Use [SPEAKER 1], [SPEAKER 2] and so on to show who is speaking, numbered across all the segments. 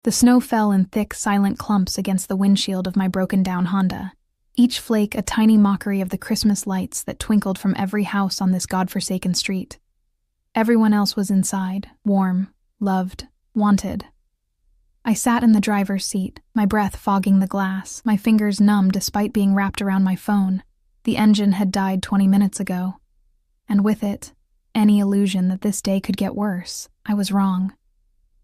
[SPEAKER 1] The snow fell in thick, silent clumps against the windshield of my broken-down Honda, each flake a tiny mockery of the Christmas lights that twinkled from every house on this godforsaken street. Everyone else was inside, warm, loved, wanted. I sat in the driver's seat, my breath fogging the glass, my fingers numb despite being wrapped around my phone. The engine had died 20 minutes ago, and with it, any illusion that this day could get worse. I was wrong.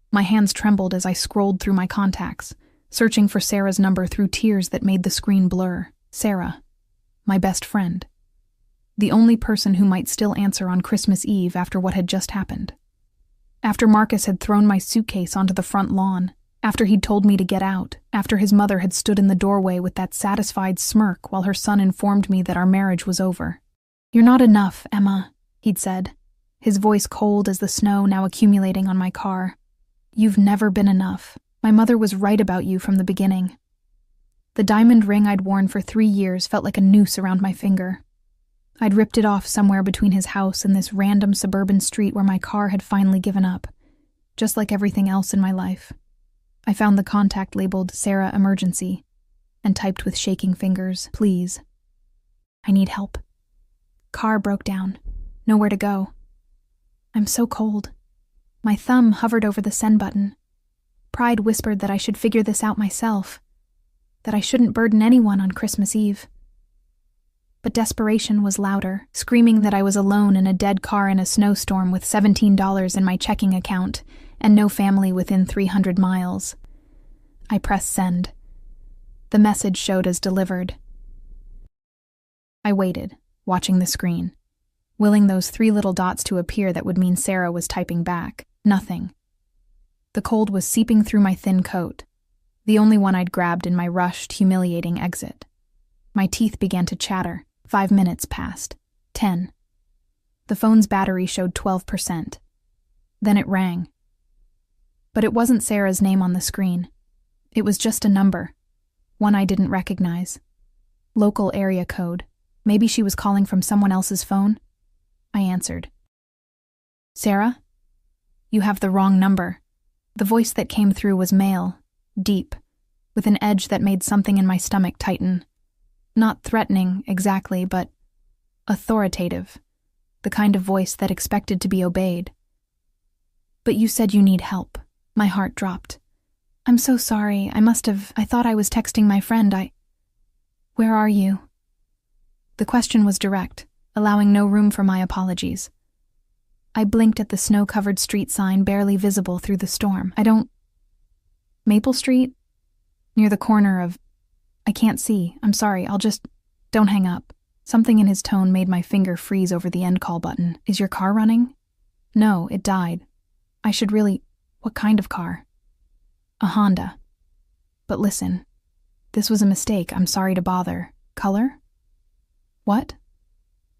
[SPEAKER 1] My hands trembled as I scrolled through my contacts, searching for Sarah's number through tears that made the screen blur. Sarah, my best friend. The only person who might still answer on Christmas Eve after what had just happened. After Marcus had thrown my suitcase onto the front lawn, after he'd told me to get out, after his mother had stood in the doorway with that satisfied smirk while her son informed me that our marriage was over. "You're not enough, Emma," he'd said, his voice cold as the snow now accumulating on my car. "You've never been enough. My mother was right about you from the beginning." The diamond ring I'd worn for 3 years felt like a noose around my finger. I'd ripped it off somewhere between his house and this random suburban street where my car had finally given up, just like everything else in my life. I found the contact labeled Sarah Emergency and typed with shaking fingers, "Please. I need help. Car broke down. Nowhere to go. I'm so cold." My thumb hovered over the send button. Pride whispered that I should figure this out myself, that I shouldn't burden anyone on Christmas Eve. But desperation was louder, screaming that I was alone in a dead car in a snowstorm with $17 in my checking account and no family within 300 miles. I pressed send. The message showed as delivered. I waited, watching the screen, willing those 3 little dots to appear that would mean Sarah was typing back. Nothing. The cold was seeping through my thin coat, the only one I'd grabbed in my rushed, humiliating exit. My teeth began to chatter. 5 minutes passed. 10. The phone's battery showed 12%. Then it rang. But it wasn't Sarah's name on the screen. It was just a number, one I didn't recognize. Local area code. Maybe she was calling from someone else's phone? I answered. "Sarah? You have the wrong number." The voice that came through was male, deep, with an edge that made something in my stomach tighten. Not threatening, exactly, but authoritative, the kind of voice that expected to be obeyed. "But you said you need help." My heart dropped. "I'm so sorry. I thought I was texting my friend. Where are you?" The question was direct, allowing no room for my apologies. I blinked at the snow-covered street sign barely visible through the storm. Maple Street? Near the corner of... I can't see. I'm sorry. Don't hang up. Something in his tone made my finger freeze over the end call button. "Is your car running?" "No, it died. I should really... What kind of car?" "A Honda. But listen, this was a mistake. I'm sorry to bother. Color?" "What?"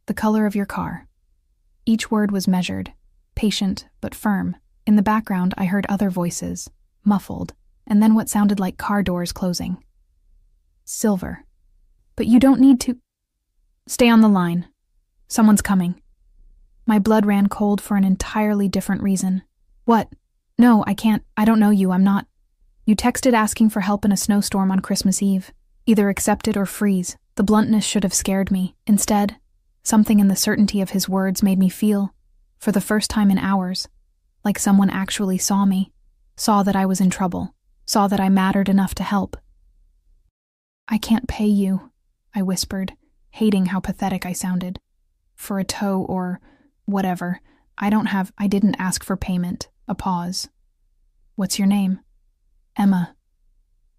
[SPEAKER 1] "The color of your car." Each word was measured, patient but firm. In the background, I heard other voices, muffled, and then what sounded like car doors closing. "Silver. But you don't need to..." "Stay on the line. Someone's coming." My blood ran cold for an entirely different reason. "What? No, I can't. I don't know you. I'm not..." "You texted asking for help in a snowstorm on Christmas Eve. Either accept it or freeze." The bluntness should have scared me. Instead, something in the certainty of his words made me feel, for the first time in hours, like someone actually saw me, saw that I was in trouble, saw that I mattered enough to help. "I can't pay you," I whispered, hating how pathetic I sounded. "For a tow or whatever. I didn't ask for payment." A pause. "What's your name?" "Emma."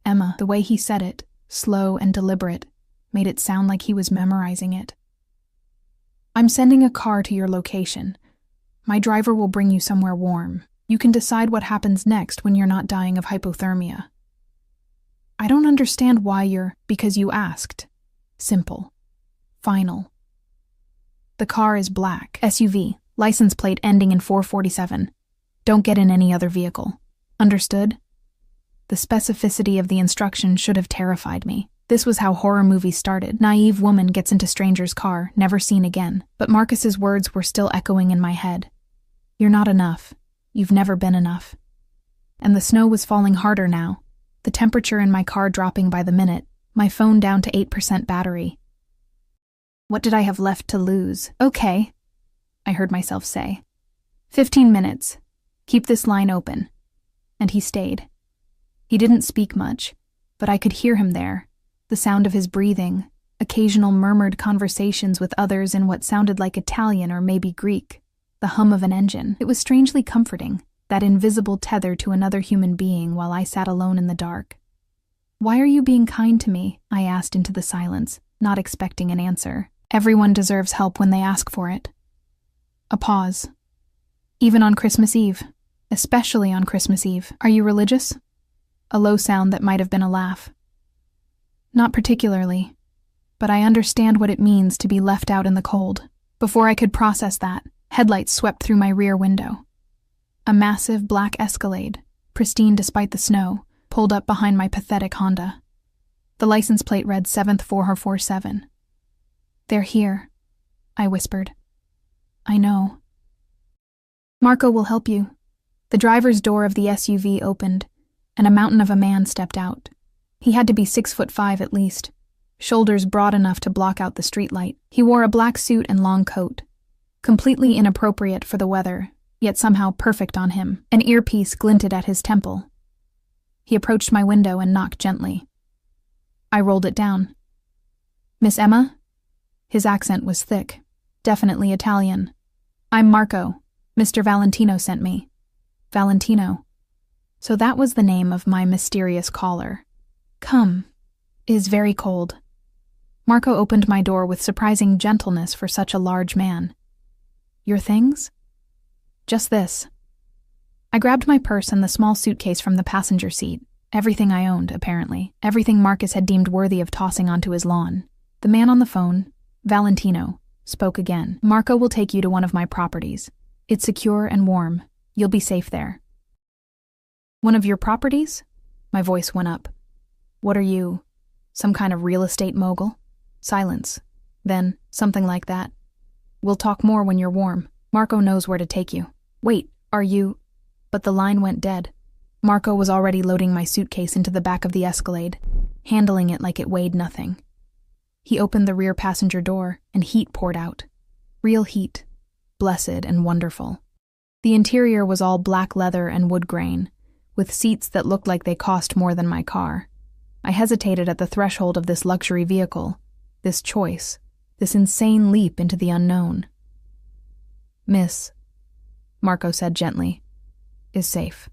[SPEAKER 1] Emma. The way he said it, slow and deliberate, made it sound like he was memorizing it. "I'm sending a car to your location. My driver will bring you somewhere warm. You can decide what happens next when you're not dying of hypothermia." "I don't understand why you're..." "Because you asked. Simple. Final. The car is black. SUV. License plate ending in 447. Don't get in any other vehicle. Understood?" The specificity of the instruction should have terrified me. This was how horror movies started. Naive woman gets into stranger's car, never seen again. But Marcus's words were still echoing in my head. "You're not enough. You've never been enough." And the snow was falling harder now, the temperature in my car dropping by the minute, my phone down to 8% battery. What did I have left to lose? Okay, I heard myself say. 15 minutes. Keep this line open. And he stayed. He didn't speak much, but I could hear him there, the sound of his breathing, occasional murmured conversations with others in what sounded like Italian or maybe Greek, the hum of an engine. It was strangely comforting, that invisible tether to another human being while I sat alone in the dark. "Why are you being kind to me?" I asked into the silence, not expecting an answer. Everyone deserves help when they ask for it. A pause. "Even on Christmas Eve. Especially on Christmas Eve. Are you religious?" A low sound that might have been a laugh. "Not particularly, but I understand what it means to be left out in the cold." Before I could process that, headlights swept through my rear window. A massive black Escalade, pristine despite the snow, pulled up behind my pathetic Honda. The license plate read 7th447. "They're here," I whispered. "I know." "Marco will help you." The driver's door of the SUV opened, and a mountain of a man stepped out. He had to be 6'5" at least, shoulders broad enough to block out the streetlight. He wore a black suit and long coat, completely inappropriate for the weather, yet somehow perfect on him. An earpiece glinted at his temple. He approached my window and knocked gently. I rolled it down. "Miss Emma?" His accent was thick, definitely Italian. "I'm Marco. Mr. Valentino sent me." Valentino. So that was the name of my mysterious caller. "Come. It is very cold." Marco opened my door with surprising gentleness for such a large man. "Your things?" "Just this." I grabbed my purse and the small suitcase from the passenger seat. Everything I owned, apparently. Everything Marcus had deemed worthy of tossing onto his lawn. The man on the phone, Valentino, spoke again. "Marco will take you to one of my properties. It's secure and warm. You'll be safe there." "One of your properties?" My voice went up. "What are you, some kind of real estate mogul?" Silence. Then, something like that. "We'll talk more when you're warm. Marco knows where to take you." "Wait, are you—" But the line went dead. Marco was already loading my suitcase into the back of the Escalade, handling it like it weighed nothing. He opened the rear passenger door, and heat poured out. Real heat. Blessed and wonderful. The interior was all black leather and wood grain, with seats that looked like they cost more than my car. I hesitated at the threshold of this luxury vehicle, this choice, this insane leap into the unknown. "Miss," Marco said gently, "is safe.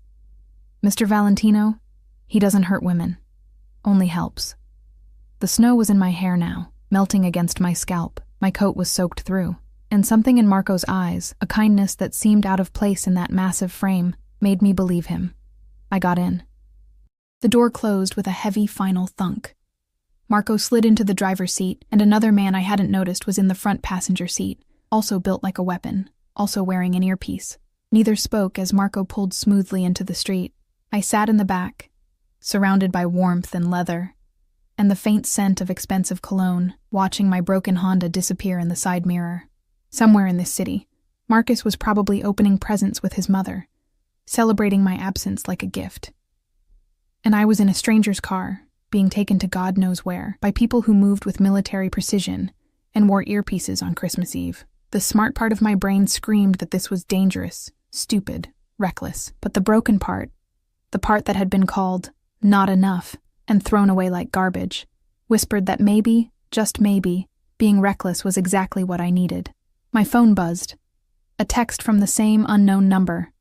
[SPEAKER 1] Mr. Valentino, he doesn't hurt women, only helps." The snow was in my hair now, melting against my scalp. My coat was soaked through, and something in Marco's eyes, a kindness that seemed out of place in that massive frame, made me believe him. I got in. The door closed with a heavy final thunk. Marco slid into the driver's seat, and another man I hadn't noticed was in the front passenger seat, also built like a weapon, also wearing an earpiece. Neither spoke as Marco pulled smoothly into the street. I sat in the back, surrounded by warmth and leather, and the faint scent of expensive cologne, watching my broken Honda disappear in the side mirror. Somewhere in this city, Marcus was probably opening presents with his mother, celebrating my absence like a gift. And I was in a stranger's car, being taken to God knows where, by people who moved with military precision and wore earpieces on Christmas Eve. The smart part of my brain screamed that this was dangerous, stupid, reckless. But the broken part, the part that had been called not enough and thrown away like garbage, whispered that maybe, just maybe, being reckless was exactly what I needed. My phone buzzed. A text from the same unknown number.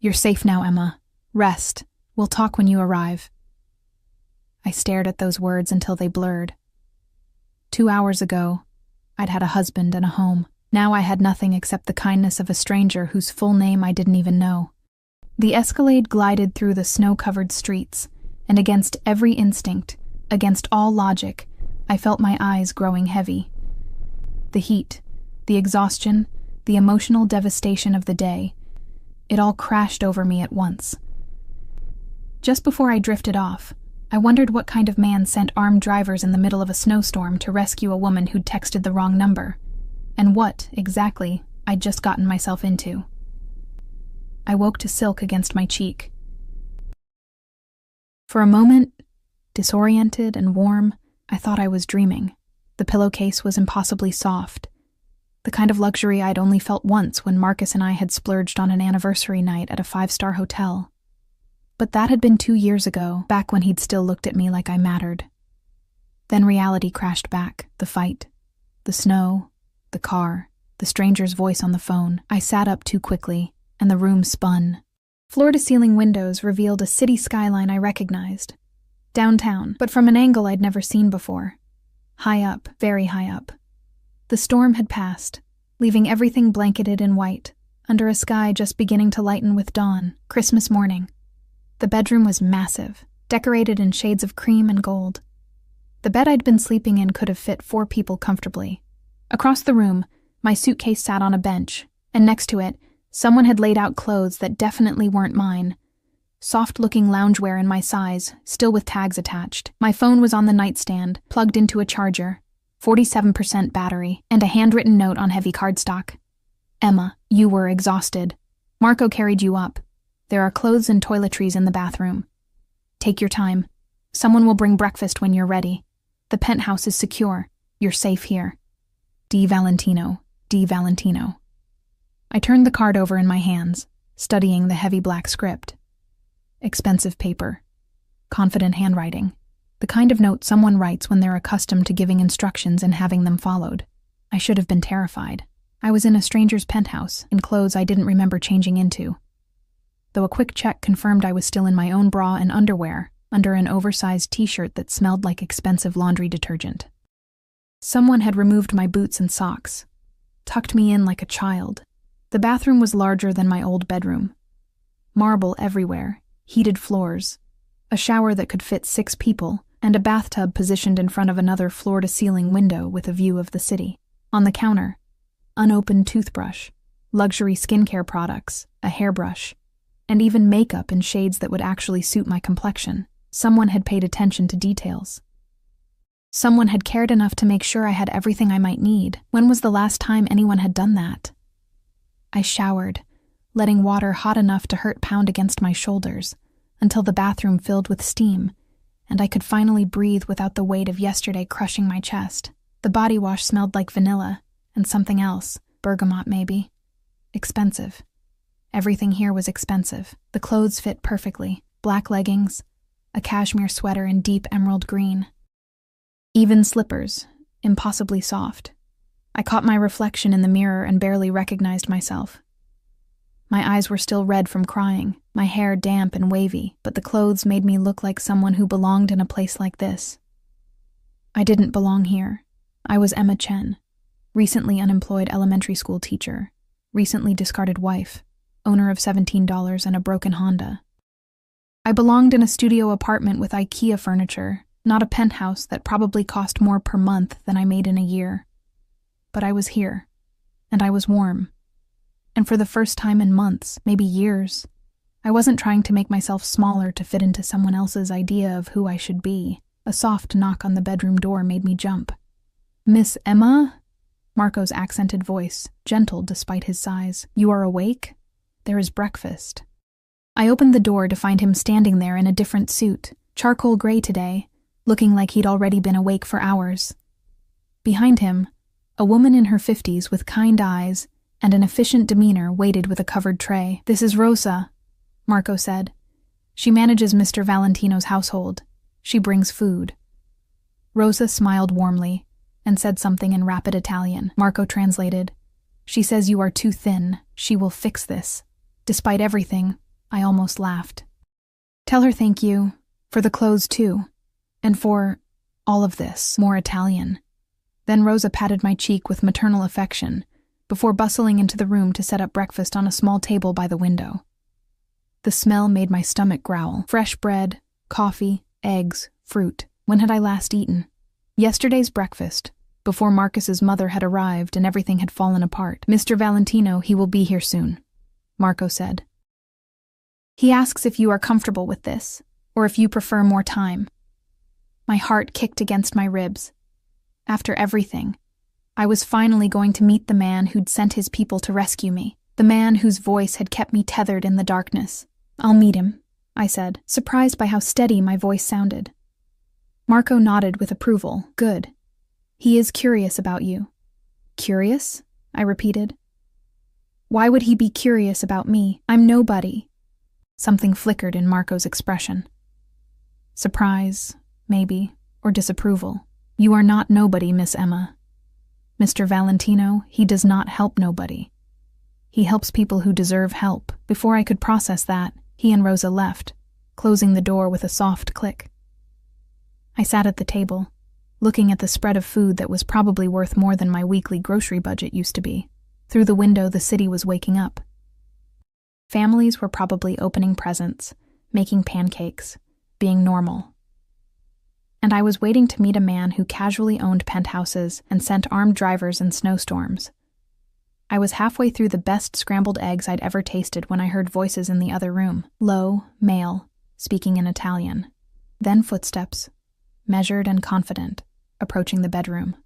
[SPEAKER 1] "You're safe now, Emma. Rest. We'll talk when you arrive." I stared at those words until they blurred. 2 hours ago, I'd had a husband and a home. Now I had nothing except the kindness of a stranger whose full name I didn't even know. The Escalade glided through the snow-covered streets, and against every instinct, against all logic, I felt my eyes growing heavy. The heat, the exhaustion, the emotional devastation of the day, it all crashed over me at once. Just before I drifted off, I wondered what kind of man sent armed drivers in the middle of a snowstorm to rescue a woman who'd texted the wrong number, and what, exactly, I'd just gotten myself into. I woke to silk against my cheek. For a moment, disoriented and warm, I thought I was dreaming. The pillowcase was impossibly soft, the kind of luxury I'd only felt once when Marcus and I had splurged on an anniversary night at a 5-star hotel. But that had been 2 years ago, back when he'd still looked at me like I mattered. Then reality crashed back, the fight, the snow, the car, the stranger's voice on the phone. I sat up too quickly, and the room spun. Floor-to-ceiling windows revealed a city skyline I recognized. Downtown, but from an angle I'd never seen before. High up, very high up. The storm had passed, leaving everything blanketed in white, under a sky just beginning to lighten with dawn, Christmas morning. The bedroom was massive, decorated in shades of cream and gold. The bed I'd been sleeping in could have fit 4 people comfortably. Across the room, my suitcase sat on a bench, and next to it, someone had laid out clothes that definitely weren't mine. Soft-looking loungewear in my size, still with tags attached. My phone was on the nightstand, plugged into a charger, 47% battery, and a handwritten note on heavy cardstock. Emma, you were exhausted. Marco carried you up. There are clothes and toiletries in the bathroom. Take your time. Someone will bring breakfast when you're ready. The penthouse is secure. You're safe here. D. Valentino. D. Valentino. I turned the card over in my hands, studying the heavy black script. Expensive paper. Confident handwriting. The kind of note someone writes when they're accustomed to giving instructions and having them followed. I should have been terrified. I was in a stranger's penthouse, in clothes I didn't remember changing into. Though a quick check confirmed I was still in my own bra and underwear, under an oversized t-shirt that smelled like expensive laundry detergent. Someone had removed my boots and socks, tucked me in like a child. The bathroom was larger than my old bedroom. Marble everywhere, heated floors, a shower that could fit 6 people, and a bathtub positioned in front of another floor-to-ceiling window with a view of the city. On the counter, unopened toothbrush, luxury skincare products, a hairbrush, and even makeup in shades that would actually suit my complexion. Someone had paid attention to details. Someone had cared enough to make sure I had everything I might need. When was the last time anyone had done that? I showered, letting water hot enough to hurt pound against my shoulders, until the bathroom filled with steam, and I could finally breathe without the weight of yesterday crushing my chest. The body wash smelled like vanilla, and something else, bergamot maybe. Expensive. Everything here was expensive. The clothes fit perfectly. Black leggings, a cashmere sweater in deep emerald green. Even slippers, impossibly soft. I caught my reflection in the mirror and barely recognized myself. My eyes were still red from crying, my hair damp and wavy, but the clothes made me look like someone who belonged in a place like this. I didn't belong here. I was Emma Chen, recently unemployed elementary school teacher, recently discarded wife, owner of $17 and a broken Honda. I belonged in a studio apartment with IKEA furniture, not a penthouse that probably cost more per month than I made in a year. But I was here, and I was warm. And for the first time in months, maybe years, I wasn't trying to make myself smaller to fit into someone else's idea of who I should be. A soft knock on the bedroom door made me jump. "Miss Emma?" Marco's accented voice, gentle despite his size. "You are awake? There is breakfast." I opened the door to find him standing there in a different suit, charcoal gray today, looking like he'd already been awake for hours. Behind him, a woman in her 50s with kind eyes and an efficient demeanor waited with a covered tray. "This is Rosa," Marco said. "She manages Mr. Valentino's household. She brings food." Rosa smiled warmly and said something in rapid Italian. Marco translated. "She says you are too thin. She will fix this." Despite everything, I almost laughed. "Tell her thank you, for the clothes too, and for all of this." More Italian. Then Rosa patted my cheek with maternal affection, before bustling into the room to set up breakfast on a small table by the window. The smell made my stomach growl. Fresh bread, coffee, eggs, fruit. When had I last eaten? Yesterday's breakfast, before Marcus's mother had arrived and everything had fallen apart. "Mr. Valentino, he will be here soon," Marco said. "He asks if you are comfortable with this, or if you prefer more time." My heart kicked against my ribs. After everything, I was finally going to meet the man who'd sent his people to rescue me, the man whose voice had kept me tethered in the darkness. "I'll meet him," I said, surprised by how steady my voice sounded. Marco nodded with approval. Good. He is curious about you. Curious? I repeated. Why would he be curious about me? I'm nobody. Something flickered in Marco's expression. Surprise, maybe, or disapproval. You are not nobody, Miss Emma. Mr. Valentino, he does not help nobody. He helps people who deserve help. Before I could process that, he and Rosa left, closing the door with a soft click. I sat at the table, looking at the spread of food that was probably worth more than my weekly grocery budget used to be. Through the window, the city was waking up. Families were probably opening presents, making pancakes, being normal. And I was waiting to meet a man who casually owned penthouses and sent armed drivers in snowstorms. I was halfway through the best scrambled eggs I'd ever tasted when I heard voices in the other room, low, male, speaking in Italian. Then footsteps, measured and confident, approaching the bedroom.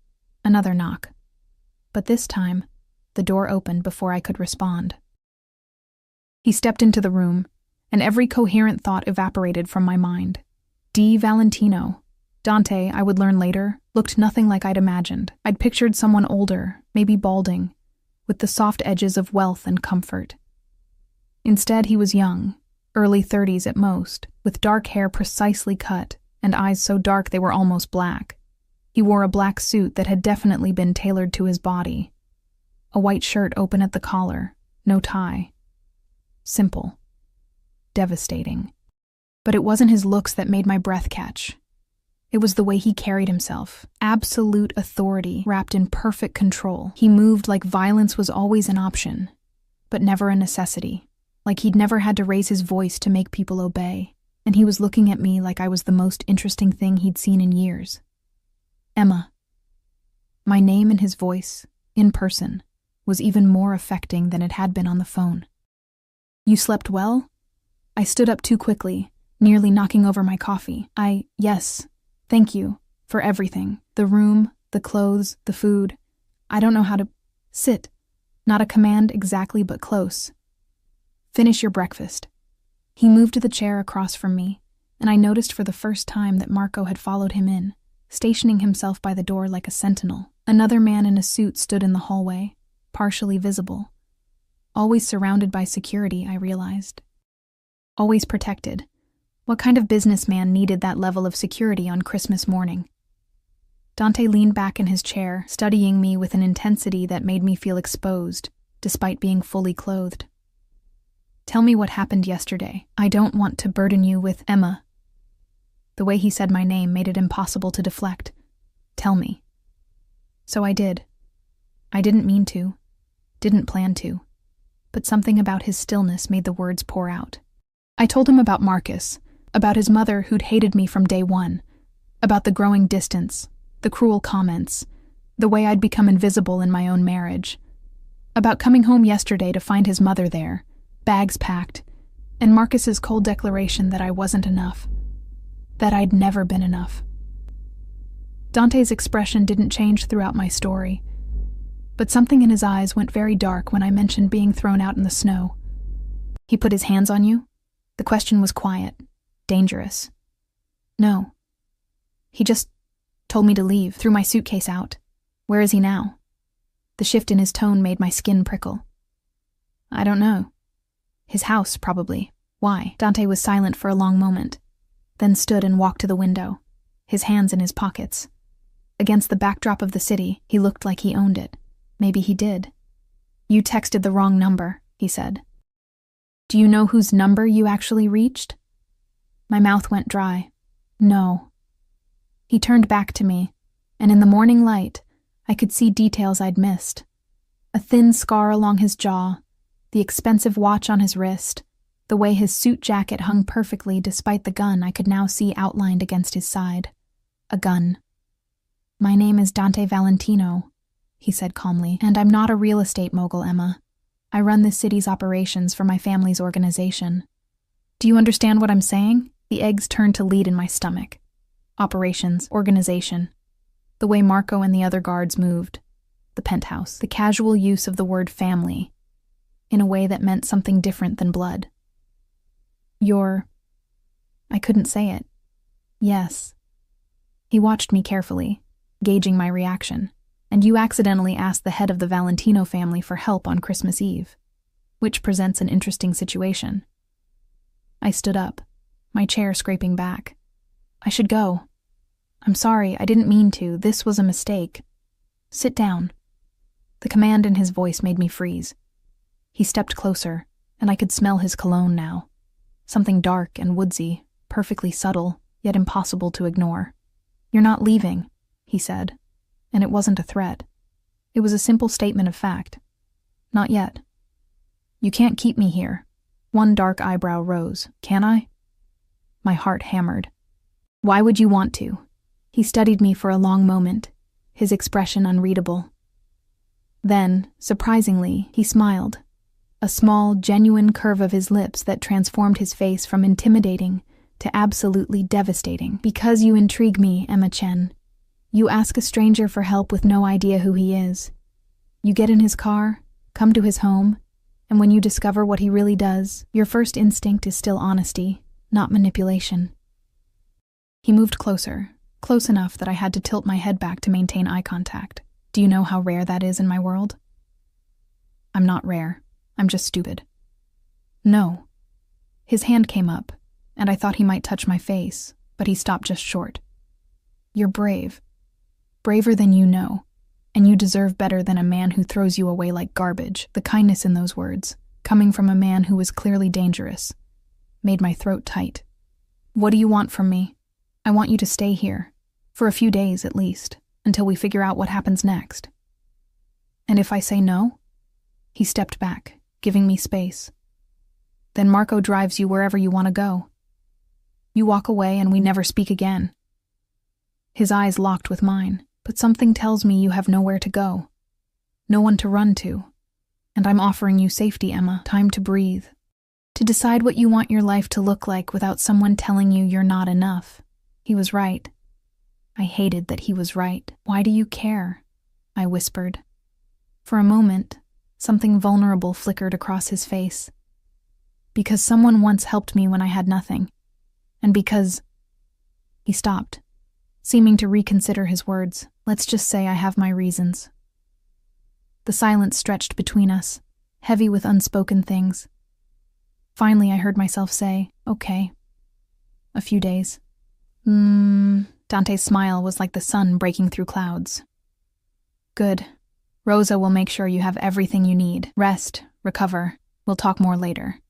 [SPEAKER 1] Another knock. But this time, the door opened before I could respond. He stepped into the room, and every coherent thought evaporated from my mind. D. Valentino. Dante, I would learn later, looked nothing like I'd imagined. I'd pictured someone older, maybe balding, with the soft edges of wealth and comfort. Instead, he was young, early 30s at most, with dark hair precisely cut and eyes so dark they were almost black. He wore a black suit that had definitely been tailored to his body. A white shirt open at the collar, no tie. Simple. Devastating. But it wasn't his looks that made my breath catch. It was the way he carried himself. Absolute authority wrapped in perfect control. He moved like violence was always an option, but never a necessity. Like he'd never had to raise his voice to make people obey. And he was looking at me like I was the most interesting thing he'd seen in years. Emma. My name and his voice, in person, was even more affecting than it had been on the phone. You slept well? I stood up too quickly, nearly knocking over my coffee. Yes. Thank you for everything. The room, the clothes, the food. I don't know how to sit. Not a command exactly, but close. Finish your breakfast. He moved to the chair across from me, and I noticed for the first time that Marco had followed him in, stationing himself by the door like a sentinel. Another man in a suit stood in the hallway, partially visible. Always surrounded by security, I realized. Always protected. What kind of businessman needed that level of security on Christmas morning? Dante leaned back in his chair, studying me with an intensity that made me feel exposed, despite being fully clothed. Tell me what happened yesterday. I don't want to burden you with Emma. The way he said my name made it impossible to deflect. Tell me. So I did. I didn't mean to, didn't plan to, but something about his stillness made the words pour out. I told him about Marcus, about his mother who'd hated me from day one, about the growing distance, the cruel comments, the way I'd become invisible in my own marriage, about coming home yesterday to find his mother there, bags packed, and Marcus's cold declaration that I wasn't enough, that I'd never been enough. Dante's expression didn't change throughout my story, but something in his eyes went very dark when I mentioned being thrown out in the snow. He put his hands on you? The question was quiet. Dangerous. No. He just told me to leave, threw my suitcase out. Where is he now? The shift in his tone made my skin prickle. I don't know. His house, probably. Why? Dante was silent for a long moment, then stood and walked to the window, his hands in his pockets. Against the backdrop of the city, he looked like he owned it. Maybe he did. You texted the wrong number, he said. Do you know whose number you actually reached? My mouth went dry. No. He turned back to me, and in the morning light, I could see details I'd missed. A thin scar along his jaw, the expensive watch on his wrist, the way his suit jacket hung perfectly despite the gun I could now see outlined against his side. A gun. My name is Dante Valentino, he said calmly, and I'm not a real estate mogul, Emma. I run this city's operations for my family's organization. Do you understand what I'm saying? The eggs turned to lead in my stomach. Operations, organization. The way Marco and the other guards moved. The penthouse. The casual use of the word family. In a way that meant something different than blood. You're I couldn't say it. Yes. He watched me carefully, gauging my reaction. And you accidentally asked the head of the Valentino family for help on Christmas Eve, which presents an interesting situation. I stood up, my chair scraping back. I should go. I'm sorry, I didn't mean to. This was a mistake. Sit down. The command in his voice made me freeze. He stepped closer, and I could smell his cologne now. Something dark and woodsy, perfectly subtle, yet impossible to ignore. You're not leaving, he said. And it wasn't a threat. It was a simple statement of fact. Not yet. You can't keep me here. One dark eyebrow rose. Can I? My heart hammered. Why would you want to? He studied me for a long moment, his expression unreadable. Then, surprisingly, he smiled. A small, genuine curve of his lips that transformed his face from intimidating to absolutely devastating. Because you intrigue me, Emma Chen. You ask a stranger for help with no idea who he is. You get in his car, come to his home, and when you discover what he really does, your first instinct is still honesty, not manipulation. He moved closer, close enough that I had to tilt my head back to maintain eye contact. Do you know how rare that is in my world? I'm not rare. I'm just stupid. No. His hand came up, and I thought he might touch my face, but he stopped just short. You're brave. Braver than you know, and you deserve better than a man who throws you away like garbage. The kindness in those words, coming from a man who was clearly dangerous, made my throat tight. What do you want from me? I want you to stay here, for a few days at least, until we figure out what happens next. And if I say no? He stepped back, giving me space. Then Marco drives you wherever you want to go. You walk away and we never speak again. His eyes locked with mine, but something tells me you have nowhere to go. No one to run to. And I'm offering you safety, Emma, time to breathe. To decide what you want your life to look like without someone telling you you're not enough. He was right. I hated that he was right. Why do you care? I whispered. For a moment, something vulnerable flickered across his face. Because someone once helped me when I had nothing. And because... He stopped, seeming to reconsider his words. Let's just say I have my reasons. The silence stretched between us, heavy with unspoken things. Finally, I heard myself say, okay. A few days. Dante's smile was like the sun breaking through clouds. Good. Rosa will make sure you have everything you need. Rest, recover. We'll talk more later.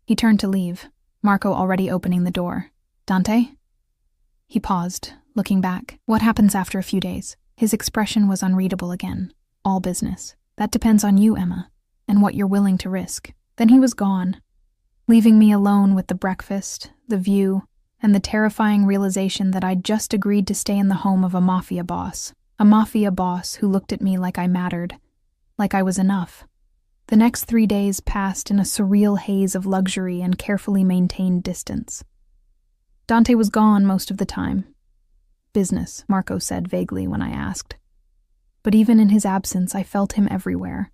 [SPEAKER 1] He turned to leave, Marco already opening the door. Dante? He paused, looking back. What happens after a few days? His expression was unreadable again. All business. That depends on you, Emma, and what you're willing to risk. Then he was gone, leaving me alone with the breakfast, the view, and the terrifying realization that I'd just agreed to stay in the home of a Mafia boss. A Mafia boss who looked at me like I mattered, like I was enough. The next 3 days passed in a surreal haze of luxury and carefully maintained distance. Dante was gone most of the time. Business, Marco said vaguely when I asked. But even in his absence, I felt him everywhere.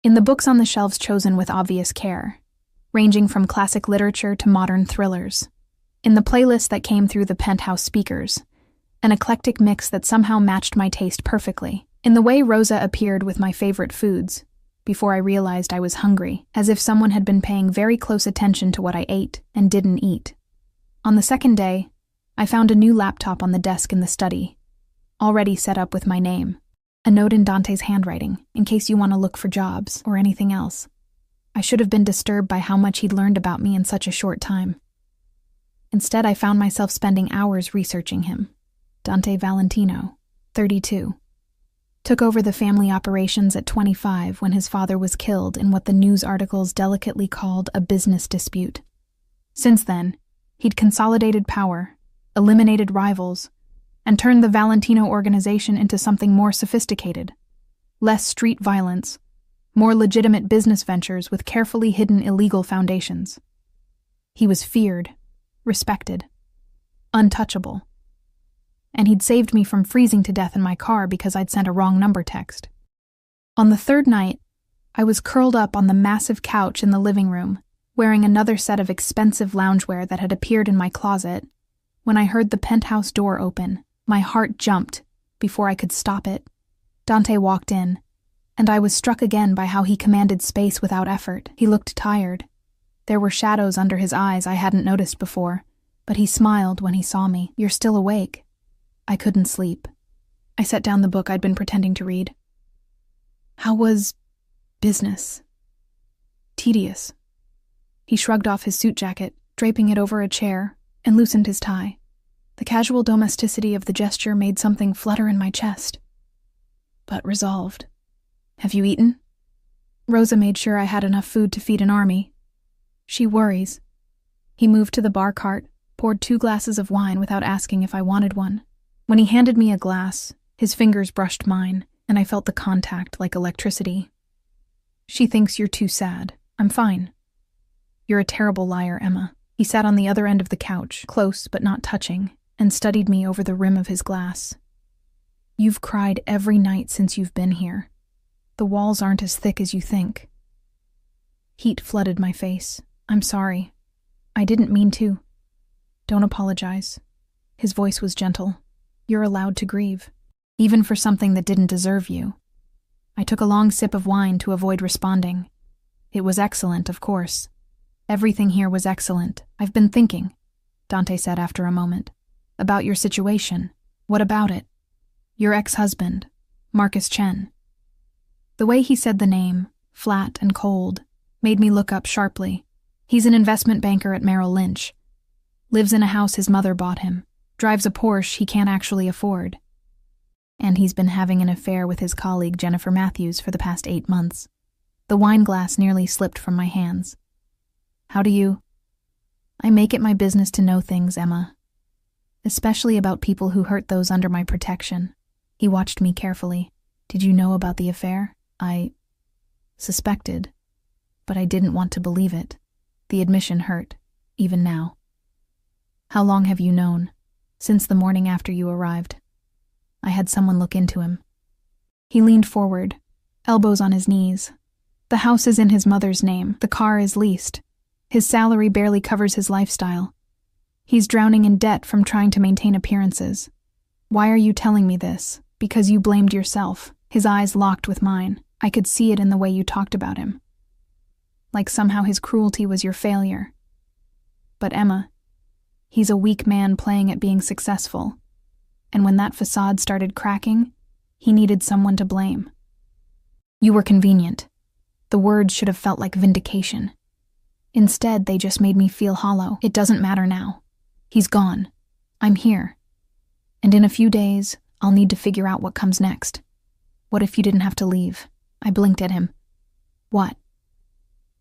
[SPEAKER 1] In the books on the shelves chosen with obvious care, ranging from classic literature to modern thrillers. In the playlist that came through the penthouse speakers, an eclectic mix that somehow matched my taste perfectly. In the way Rosa appeared with my favorite foods, before I realized I was hungry, as if someone had been paying very close attention to what I ate and didn't eat. On the second day, I found a new laptop on the desk in the study, already set up with my name. A note in Dante's handwriting, in case you want to look for jobs or anything else. I should have been disturbed by how much he'd learned about me in such a short time. Instead, I found myself spending hours researching him. Dante Valentino, 32. Took over the family operations at 25 when his father was killed in what the news articles delicately called a business dispute. Since then, he'd consolidated power, eliminated rivals, and turned the Valentino organization into something more sophisticated. Less street violence, more legitimate business ventures with carefully hidden illegal foundations. He was feared, respected, untouchable. And he'd saved me from freezing to death in my car because I'd sent a wrong number text. On the third night, I was curled up on the massive couch in the living room, wearing another set of expensive loungewear that had appeared in my closet. When I heard the penthouse door open, my heart jumped before I could stop it. Dante walked in, and I was struck again by how he commanded space without effort. He looked tired. There were shadows under his eyes I hadn't noticed before, but he smiled when he saw me. "You're still awake." I couldn't sleep. I set down the book I'd been pretending to read. "How was business?" "Tedious." He shrugged off his suit jacket, draping it over a chair, and loosened his tie. The casual domesticity of the gesture made something flutter in my chest. But resolved. "Have you eaten?" Rosa made sure I had enough food to feed an army. "She worries." He moved to the bar cart, poured 2 glasses of wine without asking if I wanted one. When he handed me a glass, his fingers brushed mine, and I felt the contact like electricity. "She thinks you're too sad. I'm fine." "You're a terrible liar, Emma." He sat on the other end of the couch, close but not touching, and studied me over the rim of his glass. "You've cried every night since you've been here. The walls aren't as thick as you think." Heat flooded my face. "I'm sorry. I didn't mean to." "Don't apologize." His voice was gentle. "You're allowed to grieve, even for something that didn't deserve you." I took a long sip of wine to avoid responding. "It was excellent, of course. Everything here was excellent. I've been thinking," Dante said after a moment, "about your situation." "What about it?" "Your ex-husband, Marcus Chen." The way he said the name, flat and cold, made me look up sharply. He's an investment banker at Merrill Lynch. Lives in a house his mother bought him. Drives a Porsche he can't actually afford. And he's been having an affair with his colleague Jennifer Matthews for the past 8 months. The wine glass nearly slipped from my hands. "How do you—" "I make it my business to know things, Emma. Especially about people who hurt those under my protection." He watched me carefully. "Did you know about the affair?" "I suspected, but I didn't want to believe it." The admission hurt, even now. "How long have you known?" "Since the morning after you arrived." I had someone look into him. He leaned forward, elbows on his knees. The house is in his mother's name. The car is leased. His salary barely covers his lifestyle. He's drowning in debt from trying to maintain appearances. "Why are you telling me this?" "Because you blamed yourself." His eyes locked with mine. I could see it in the way you talked about him. Like somehow his cruelty was your failure. "But Emma, he's a weak man playing at being successful. And when that facade started cracking, he needed someone to blame." "You were convenient." The words should have felt like vindication. Instead, they just made me feel hollow. "It doesn't matter now. He's gone. I'm here. And in a few days, I'll need to figure out what comes next. What if you didn't have to leave?" I blinked at him. "What?"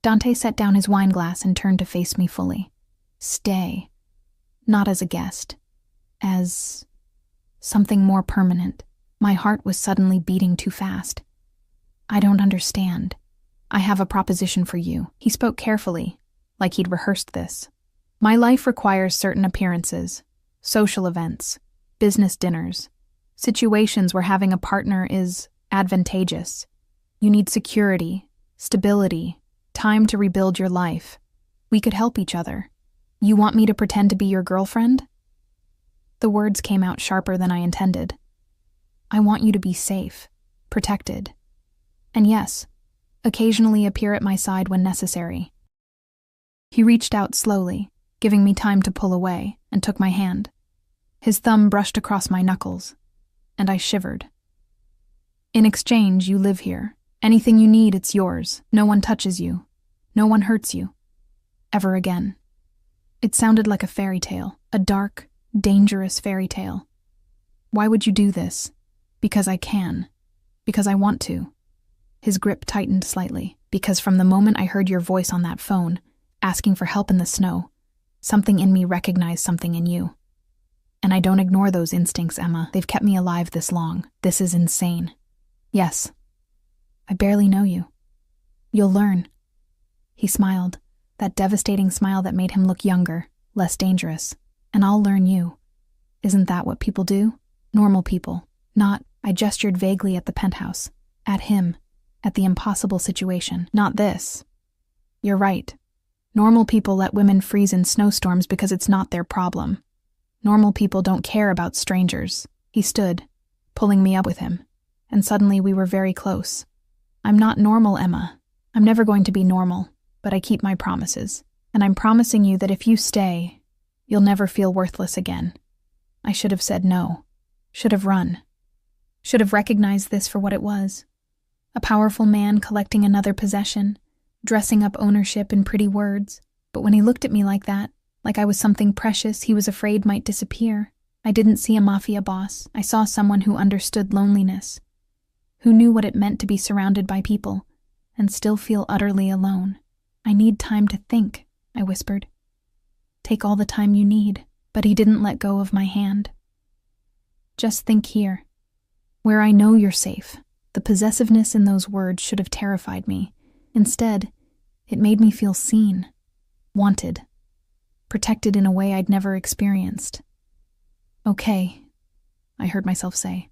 [SPEAKER 1] Dante set down his wine glass and turned to face me fully. "Stay. Not as a guest. As something more permanent." My heart was suddenly beating too fast. "I don't understand. I have a proposition for you." He spoke carefully, like he'd rehearsed this. "My life requires certain appearances, social events, business dinners, situations where having a partner is advantageous. You need security, stability, time to rebuild your life. We could help each other. You want me to pretend to be your girlfriend?" The words came out sharper than I intended. "I want you to be safe, protected. And yes, occasionally appear at my side when necessary." He reached out slowly, giving me time to pull away, and took my hand. His thumb brushed across my knuckles, and I shivered. "In exchange, you live here. Anything you need, it's yours. No one touches you. No one hurts you. Ever again." It sounded like a fairy tale, a dark, dangerous fairy tale. "Why would you do this?" "Because I can. Because I want to." His grip tightened slightly. "Because from the moment I heard your voice on that phone, asking for help in the snow, something in me recognized something in you. And I don't ignore those instincts, Emma. They've kept me alive this long. This is insane." "Yes. I barely know you. You'll learn." He smiled, that devastating smile that made him look younger, less dangerous. "And I'll learn you. Isn't that what people do? Normal people. Not—" I gestured vaguely at the penthouse. At him. At the impossible situation. "Not this." "You're right. Normal people let women freeze in snowstorms because it's not their problem. Normal people don't care about strangers. He stood, pulling me up with him, and suddenly we were very close. I'm not normal, Emma. I'm never going to be normal, but I keep my promises. And I'm promising you that if you stay, you'll never feel worthless again. I should have said no. Should have run. Should have recognized this for what it was. A powerful man collecting another possession, dressing up ownership in pretty words. But when he looked at me like that, like I was something precious he was afraid might disappear, I didn't see a mafia boss. I saw someone who understood loneliness, who knew what it meant to be surrounded by people and still feel utterly alone. I need time to think, I whispered. Take all the time you need. But he didn't let go of my hand. Just think here, where I know you're safe. The possessiveness in those words should have terrified me. Instead, it made me feel seen, wanted, protected in a way I'd never experienced. Okay, I heard myself say.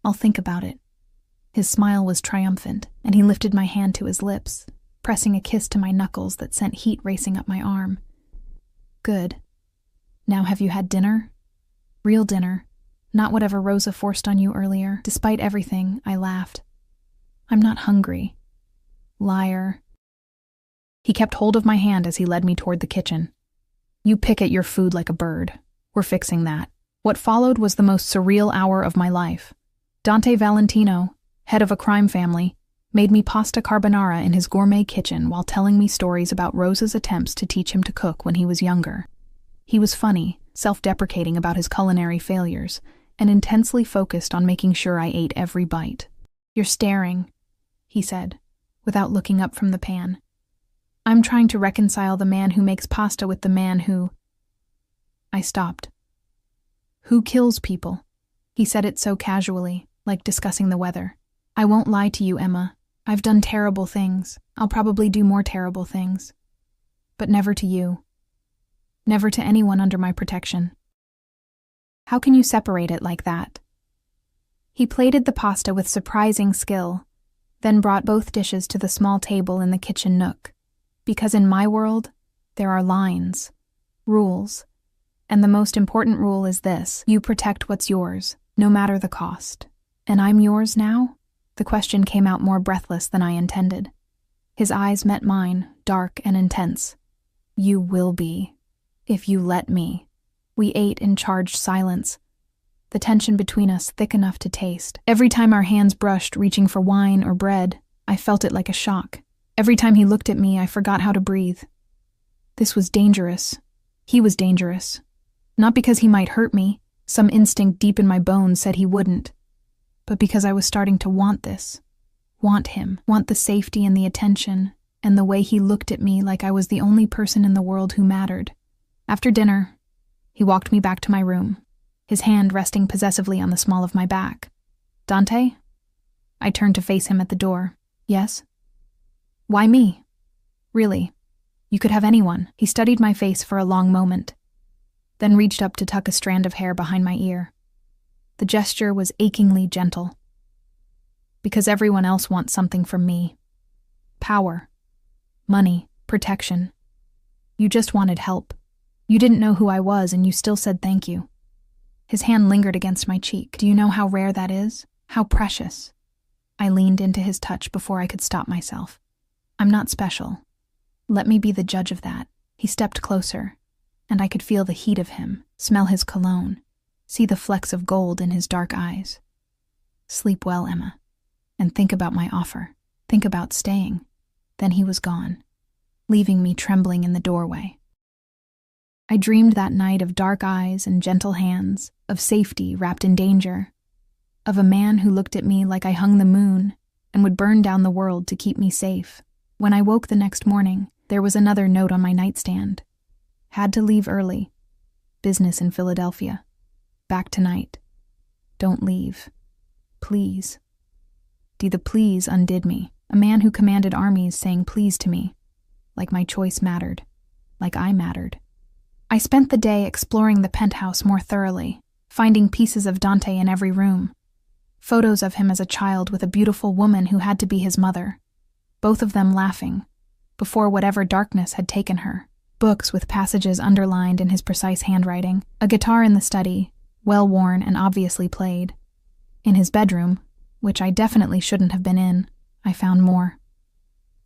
[SPEAKER 1] I'll think about it. His smile was triumphant, and he lifted my hand to his lips, pressing a kiss to my knuckles that sent heat racing up my arm. Good. Now have you had dinner? Real dinner, not whatever Rosa forced on you earlier. Despite everything, I laughed. I'm not hungry. Liar. He kept hold of my hand as he led me toward the kitchen. You pick at your food like a bird. We're fixing that. What followed was the most surreal hour of my life. Dante Valentino, head of a crime family, made me pasta carbonara in his gourmet kitchen while telling me stories about Rosa's attempts to teach him to cook when he was younger. He was funny, self-deprecating about his culinary failures, and intensely focused on making sure I ate every bite. You're staring, he said, without looking up from the pan. I'm trying to reconcile the man who makes pasta with the man who... I stopped. Who kills people? He said it so casually, like discussing the weather. I won't lie to you, Emma. I've done terrible things. I'll probably do more terrible things. But never to you. Never to anyone under my protection. How can you separate it like that? He plated the pasta with surprising skill, then brought both dishes to the small table in the kitchen nook. Because in my world, there are lines, rules, and the most important rule is this: you protect what's yours, no matter the cost. And I'm yours now? The question came out more breathless than I intended. His eyes met mine, dark and intense. You will be. If you let me. We ate in charged silence, the tension between us thick enough to taste. Every time our hands brushed, reaching for wine or bread, I felt it like a shock. Every time he looked at me, I forgot how to breathe. This was dangerous. He was dangerous. Not because he might hurt me, some instinct deep in my bones said he wouldn't, but because I was starting to want this. Want him, want the safety and the attention, and the way he looked at me like I was the only person in the world who mattered. After dinner, he walked me back to my room, his hand resting possessively on the small of my back. Dante? I turned to face him at the door. Yes? Why me? Really, you could have anyone. He studied my face for a long moment, then reached up to tuck a strand of hair behind my ear. The gesture was achingly gentle. Because everyone else wants something from me. Power, money, protection. You just wanted help. You didn't know who I was, and you still said thank you. His hand lingered against my cheek. Do you know how rare that is? How precious? I leaned into his touch before I could stop myself. I'm not special. Let me be the judge of that. He stepped closer, and I could feel the heat of him, smell his cologne, see the flecks of gold in his dark eyes. Sleep well, Emma, and think about my offer. Think about staying. Then he was gone, leaving me trembling in the doorway. I dreamed that night of dark eyes and gentle hands, of safety wrapped in danger, of a man who looked at me like I hung the moon and would burn down the world to keep me safe. When I woke the next morning, there was another note on my nightstand. Had to leave early. Business in Philadelphia. Back tonight. Don't leave. Please. The please undid me. A man who commanded armies saying please to me. Like my choice mattered. Like I mattered. I spent the day exploring the penthouse more thoroughly, finding pieces of Dante in every room. Photos of him as a child with a beautiful woman who had to be his mother. Both of them laughing, before whatever darkness had taken her. Books with passages underlined in his precise handwriting, a guitar in the study, well worn and obviously played. In his bedroom, which I definitely shouldn't have been in, I found more.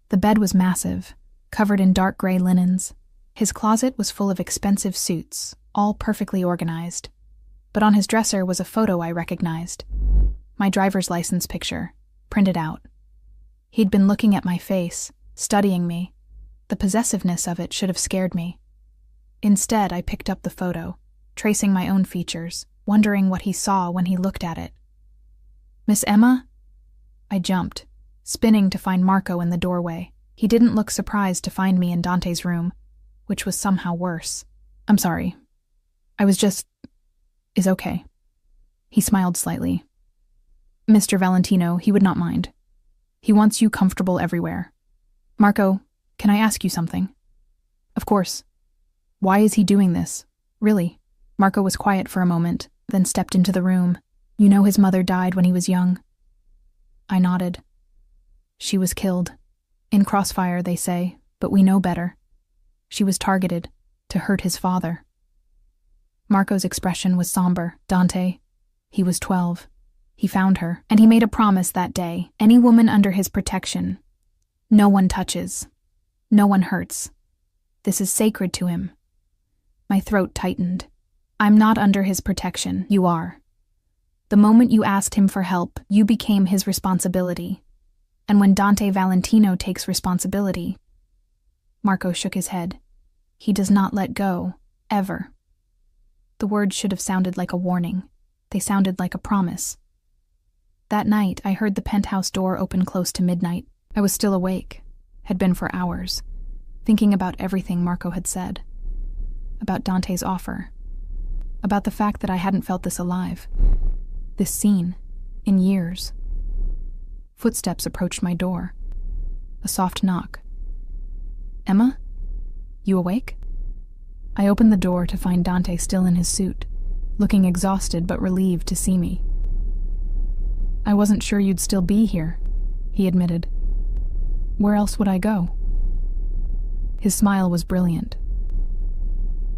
[SPEAKER 1] The bed was massive, covered in dark gray linens. His closet was full of expensive suits, all perfectly organized. But on his dresser was a photo I recognized. My driver's license picture, printed out. He'd been looking at my face, studying me. The possessiveness of it should have scared me. Instead, I picked up the photo, tracing my own features, wondering what he saw when he looked at it. "Miss Emma?" I jumped, spinning to find Marco in the doorway. He didn't look surprised to find me in Dante's room, which was somehow worse. "I'm sorry. I was just... is okay." He smiled slightly. "Mr. Valentino, he would not mind. He wants you comfortable everywhere. Marco, can I ask you something?" "Of course. Why is he doing this? Really?" Marco was quiet for a moment, then stepped into the room. "You know his mother died when he was young." I nodded. "She was killed. In crossfire, they say, but we know better. She was targeted to hurt his father." Marco's expression was somber. "Dante, he was 12. He found her, and he made a promise that day. Any woman under his protection. No one touches. No one hurts. This is sacred to him." My throat tightened. "I'm not under his protection. You are. The moment you asked him for help, you became his responsibility. And when Dante Valentino takes responsibility..." Marco shook his head. "He does not let go, ever." The words should have sounded like a warning. They sounded like a promise. That night, I heard the penthouse door open close to midnight. I was still awake, had been for hours, thinking about everything Marco had said. About Dante's offer. About the fact that I hadn't felt this alive. This scene, in years. Footsteps approached my door. A soft knock. "Emma? You awake?" I opened the door to find Dante still in his suit, looking exhausted but relieved to see me. "I wasn't sure you'd still be here," he admitted. "Where else would I go?" His smile was brilliant.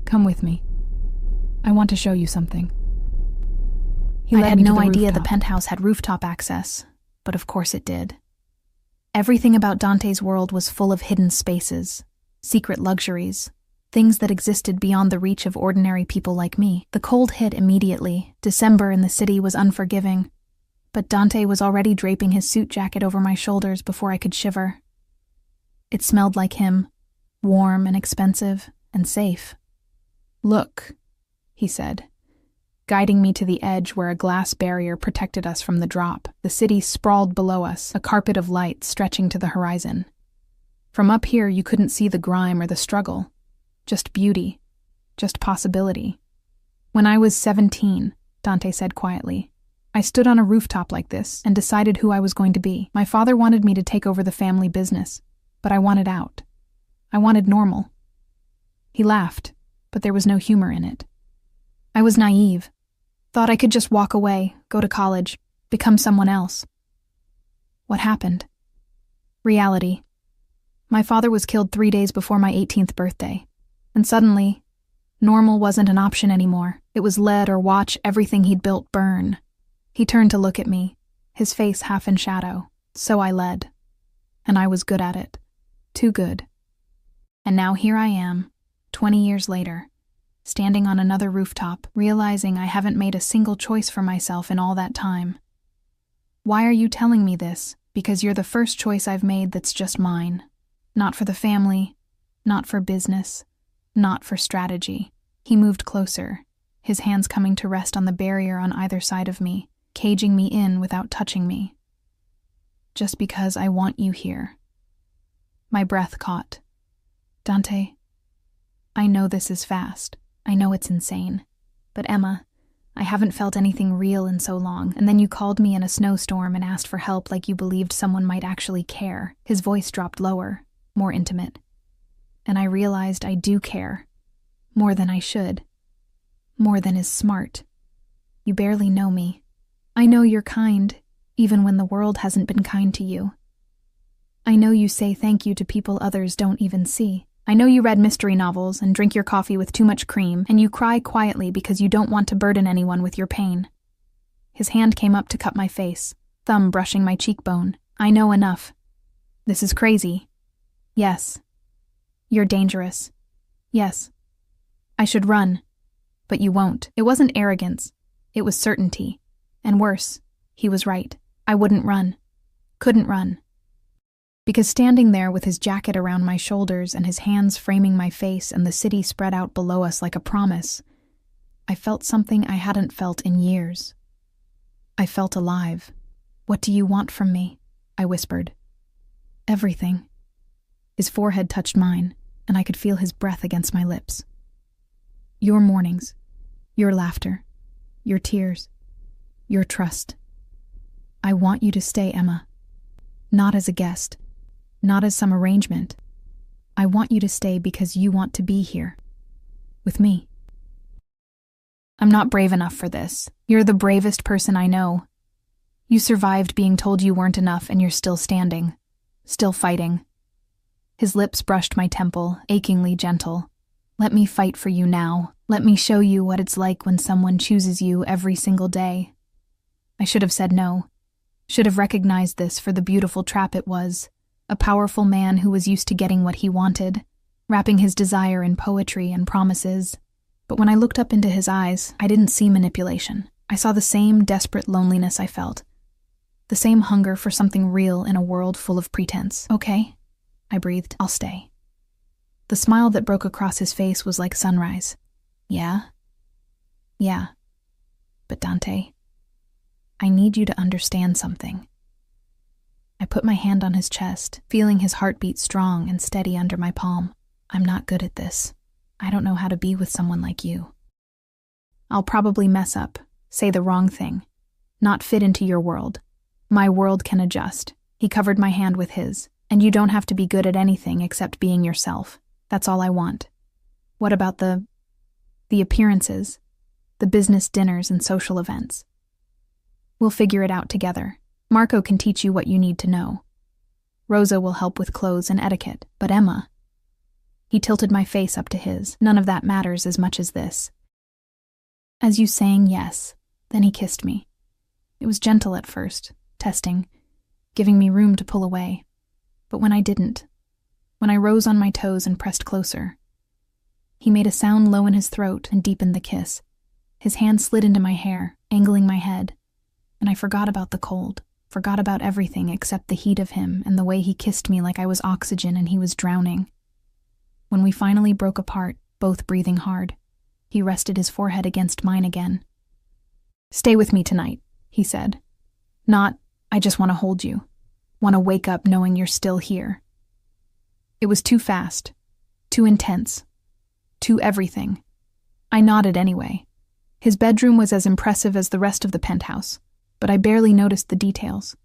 [SPEAKER 1] "Come with me. I want to show you something." I had no idea the penthouse had rooftop access, but of course it did. Everything about Dante's world was full of hidden spaces, secret luxuries, things that existed beyond the reach of ordinary people like me. The cold hit immediately. December in the city was unforgiving, but Dante was already draping his suit jacket over my shoulders before I could shiver. It smelled like him, warm and expensive and safe. "Look," he said, guiding me to the edge where a glass barrier protected us from the drop. The city sprawled below us, a carpet of light stretching to the horizon. From up here you couldn't see the grime or the struggle, just beauty, just possibility. "When I was 17, Dante said quietly, "I stood on a rooftop like this and decided who I was going to be. My father wanted me to take over the family business, but I wanted out. I wanted normal." He laughed, but there was no humor in it. "I was naive. Thought I could just walk away, go to college, become someone else." What happened? Reality. My father was killed 3 days before my 18th birthday, and suddenly, normal wasn't an option anymore. It was let or watch everything he'd built burn. He turned to look at me, his face half in shadow, so I led. And I was good at it. Too good. And now here I am, 20 years later, standing on another rooftop, realizing I haven't made a single choice for myself in all that time. Why are you telling me this? Because you're the first choice I've made that's just mine. Not for the family, not for business, not for strategy. He moved closer, his hands coming to rest on the barrier on either side of me, caging me in without touching me. Just because I want you here. My breath caught. "Dante, I know this is fast. I know it's insane. But Emma, I haven't felt anything real in so long, and then you called me in a snowstorm and asked for help like you believed someone might actually care." His voice dropped lower, more intimate. "And I realized I do care. More than I should. More than is smart. You barely know me. I know you're kind, even when the world hasn't been kind to you. I know you say thank you to people others don't even see. I know you read mystery novels and drink your coffee with too much cream, and you cry quietly because you don't want to burden anyone with your pain. His hand came up to cup my face, thumb brushing my cheekbone. I know enough. This is crazy. Yes. You're dangerous. Yes. I should run. But you won't. It wasn't arrogance. It was certainty. And worse, he was right. I wouldn't run. Couldn't run. Because standing there with his jacket around my shoulders and his hands framing my face and the city spread out below us like a promise, I felt something I hadn't felt in years. I felt alive. What do you want from me? I whispered. Everything. His forehead touched mine, and I could feel his breath against my lips. Your mornings, your laughter, your tears, your trust. I want you to stay, Emma. Not as a guest, not as some arrangement. I want you to stay because you want to be here. With me. I'm not brave enough for this. You're the bravest person I know. You survived being told you weren't enough and you're still standing. Still fighting. His lips brushed my temple, achingly gentle. Let me fight for you now. Let me show you what it's like when someone chooses you every single day. I should have said no. Should have recognized this for the beautiful trap it was. A powerful man who was used to getting what he wanted, wrapping his desire in poetry and promises. But when I looked up into his eyes, I didn't see manipulation. I saw the same desperate loneliness I felt. The same hunger for something real in a world full of pretense. Okay, I breathed. I'll stay. The smile that broke across his face was like sunrise. Yeah? Yeah. But Dante, I need you to understand something. I put my hand on his chest, feeling his heartbeat strong and steady under my palm. I'm not good at this. I don't know how to be with someone like you. I'll probably mess up, say the wrong thing, not fit into your world. My world can adjust. He covered my hand with his. And you don't have to be good at anything except being yourself. That's all I want. What about the appearances, the business dinners and social events? We'll figure it out together. Marco can teach you what you need to know. Rosa will help with clothes and etiquette. But Emma... He tilted my face up to his. None of that matters as much as this. As you sang yes, then he kissed me. It was gentle at first, testing, giving me room to pull away. But when I didn't, when I rose on my toes and pressed closer, he made a sound low in his throat and deepened the kiss. His hand slid into my hair, angling my head, and I forgot about the cold, forgot about everything except the heat of him and the way he kissed me like I was oxygen and he was drowning. When we finally broke apart, both breathing hard, he rested his forehead against mine again. Stay with me tonight, he said. Not, I just want to hold you. Want to wake up knowing you're still here. It was too fast, too intense, too everything. I nodded anyway. His bedroom was as impressive as the rest of the penthouse, but I barely noticed the details.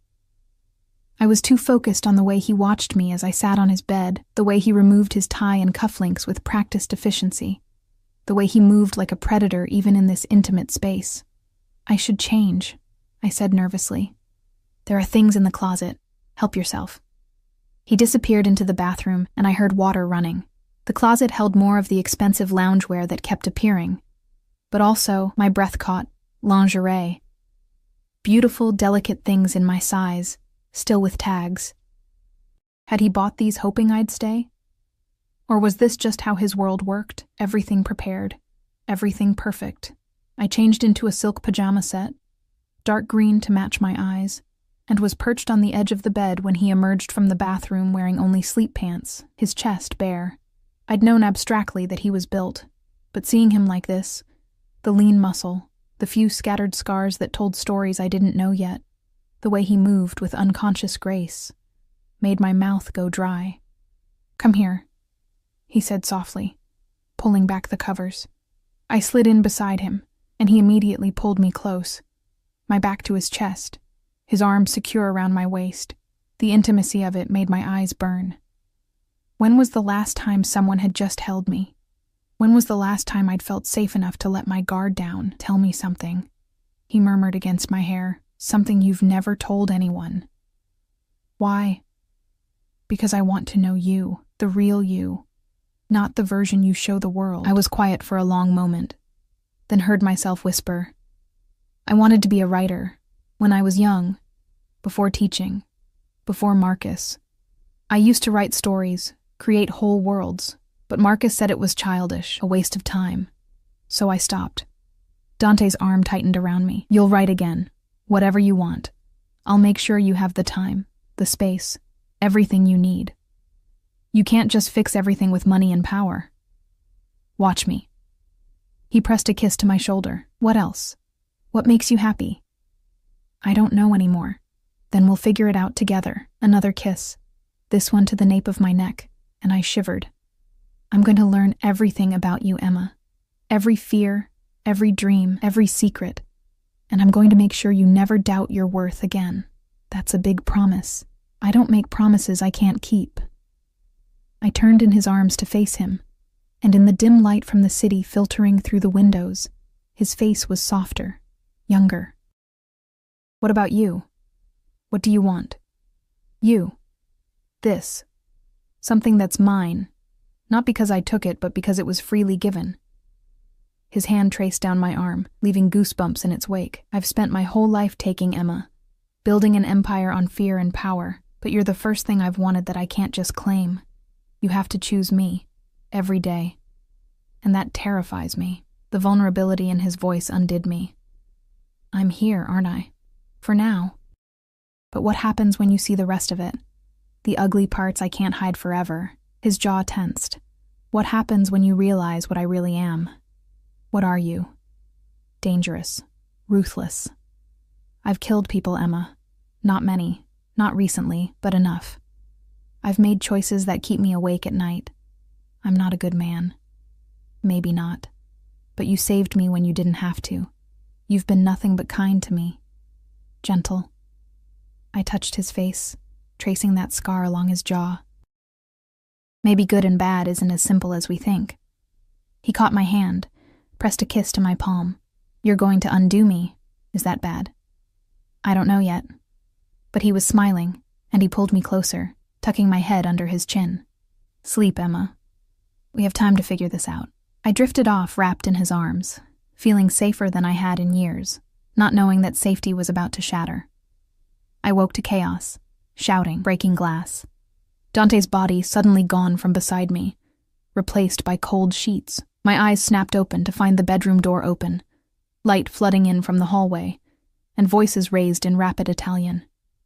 [SPEAKER 1] I was too focused on the way he watched me as I sat on his bed, the way he removed his tie and cufflinks with practiced efficiency, the way he moved like a predator even in this intimate space. I should change, I said nervously. There are things in the closet. Help yourself. He disappeared into the bathroom, and I heard water running. The closet held more of the expensive loungewear that kept appearing, but also, my breath caught, lingerie. Beautiful, delicate things in my size, still with tags. Had he bought these hoping I'd stay? Or was this just how his world worked, everything prepared, everything perfect? I changed into a silk pajama set, dark green to match my eyes, and was perched on the edge of the bed when he emerged from the bathroom wearing only sleep pants, his chest bare. I'd known abstractly that he was built, but seeing him like this, the lean muscle, the few scattered scars that told stories I didn't know yet, the way he moved with unconscious grace, made my mouth go dry. Come here, he said softly, pulling back the covers. I slid in beside him, and he immediately pulled me close, my back to his chest, his arms secure around my waist. The intimacy of it made my eyes burn. When was the last time someone had just held me? When was the last time I'd felt safe enough to let my guard down, tell me something? He murmured against my hair, something you've never told anyone. Why? Because I want to know you, the real you, not the version you show the world. I was quiet for a long moment, then heard myself whisper, I wanted to be a writer when I was young, before teaching, before Marcus. I used to write stories, create whole worlds, but Marcus said it was childish, a waste of time. So I stopped. Dante's arm tightened around me. You'll write again, whatever you want. I'll make sure you have the time, the space, everything you need. You can't just fix everything with money and power. Watch me. He pressed a kiss to my shoulder. What else? What makes you happy? I don't know anymore. Then we'll figure it out together. Another kiss. This one to the nape of my neck, and I shivered. I'm going to learn everything about you, Emma. Every fear, every dream, every secret. And I'm going to make sure you never doubt your worth again. That's a big promise. I don't make promises I can't keep. I turned in his arms to face him, and in the dim light from the city filtering through the windows, his face was softer, younger. What about you? What do you want? You. This. Something that's mine. Not because I took it, but because it was freely given. His hand traced down my arm, leaving goosebumps in its wake. I've spent my whole life taking Emma, building an empire on fear and power, but you're the first thing I've wanted that I can't just claim. You have to choose me, every day. And that terrifies me. The vulnerability in his voice undid me. I'm here, aren't I? For now. But what happens when you see the rest of it? The ugly parts I can't hide forever. His jaw tensed. What happens when you realize what I really am? What are you? Dangerous. Ruthless. I've killed people, Emma. Not many. Not recently, but enough. I've made choices that keep me awake at night. I'm not a good man. Maybe not. But you saved me when you didn't have to. You've been nothing but kind to me. Gentle. I touched his face, tracing that scar along his jaw. Maybe good and bad isn't as simple as we think. He caught my hand, pressed a kiss to my palm. You're going to undo me. Is that bad? I don't know yet. But he was smiling, and he pulled me closer, tucking my head under his chin. Sleep, Emma. We have time to figure this out. I drifted off, wrapped in his arms, feeling safer than I had in years, not knowing that safety was about to shatter. I woke to chaos, shouting, breaking glass. Dante's body suddenly gone from beside me, replaced by cold sheets. My eyes snapped open to find the bedroom door open, light flooding in from the hallway, and voices raised in rapid Italian.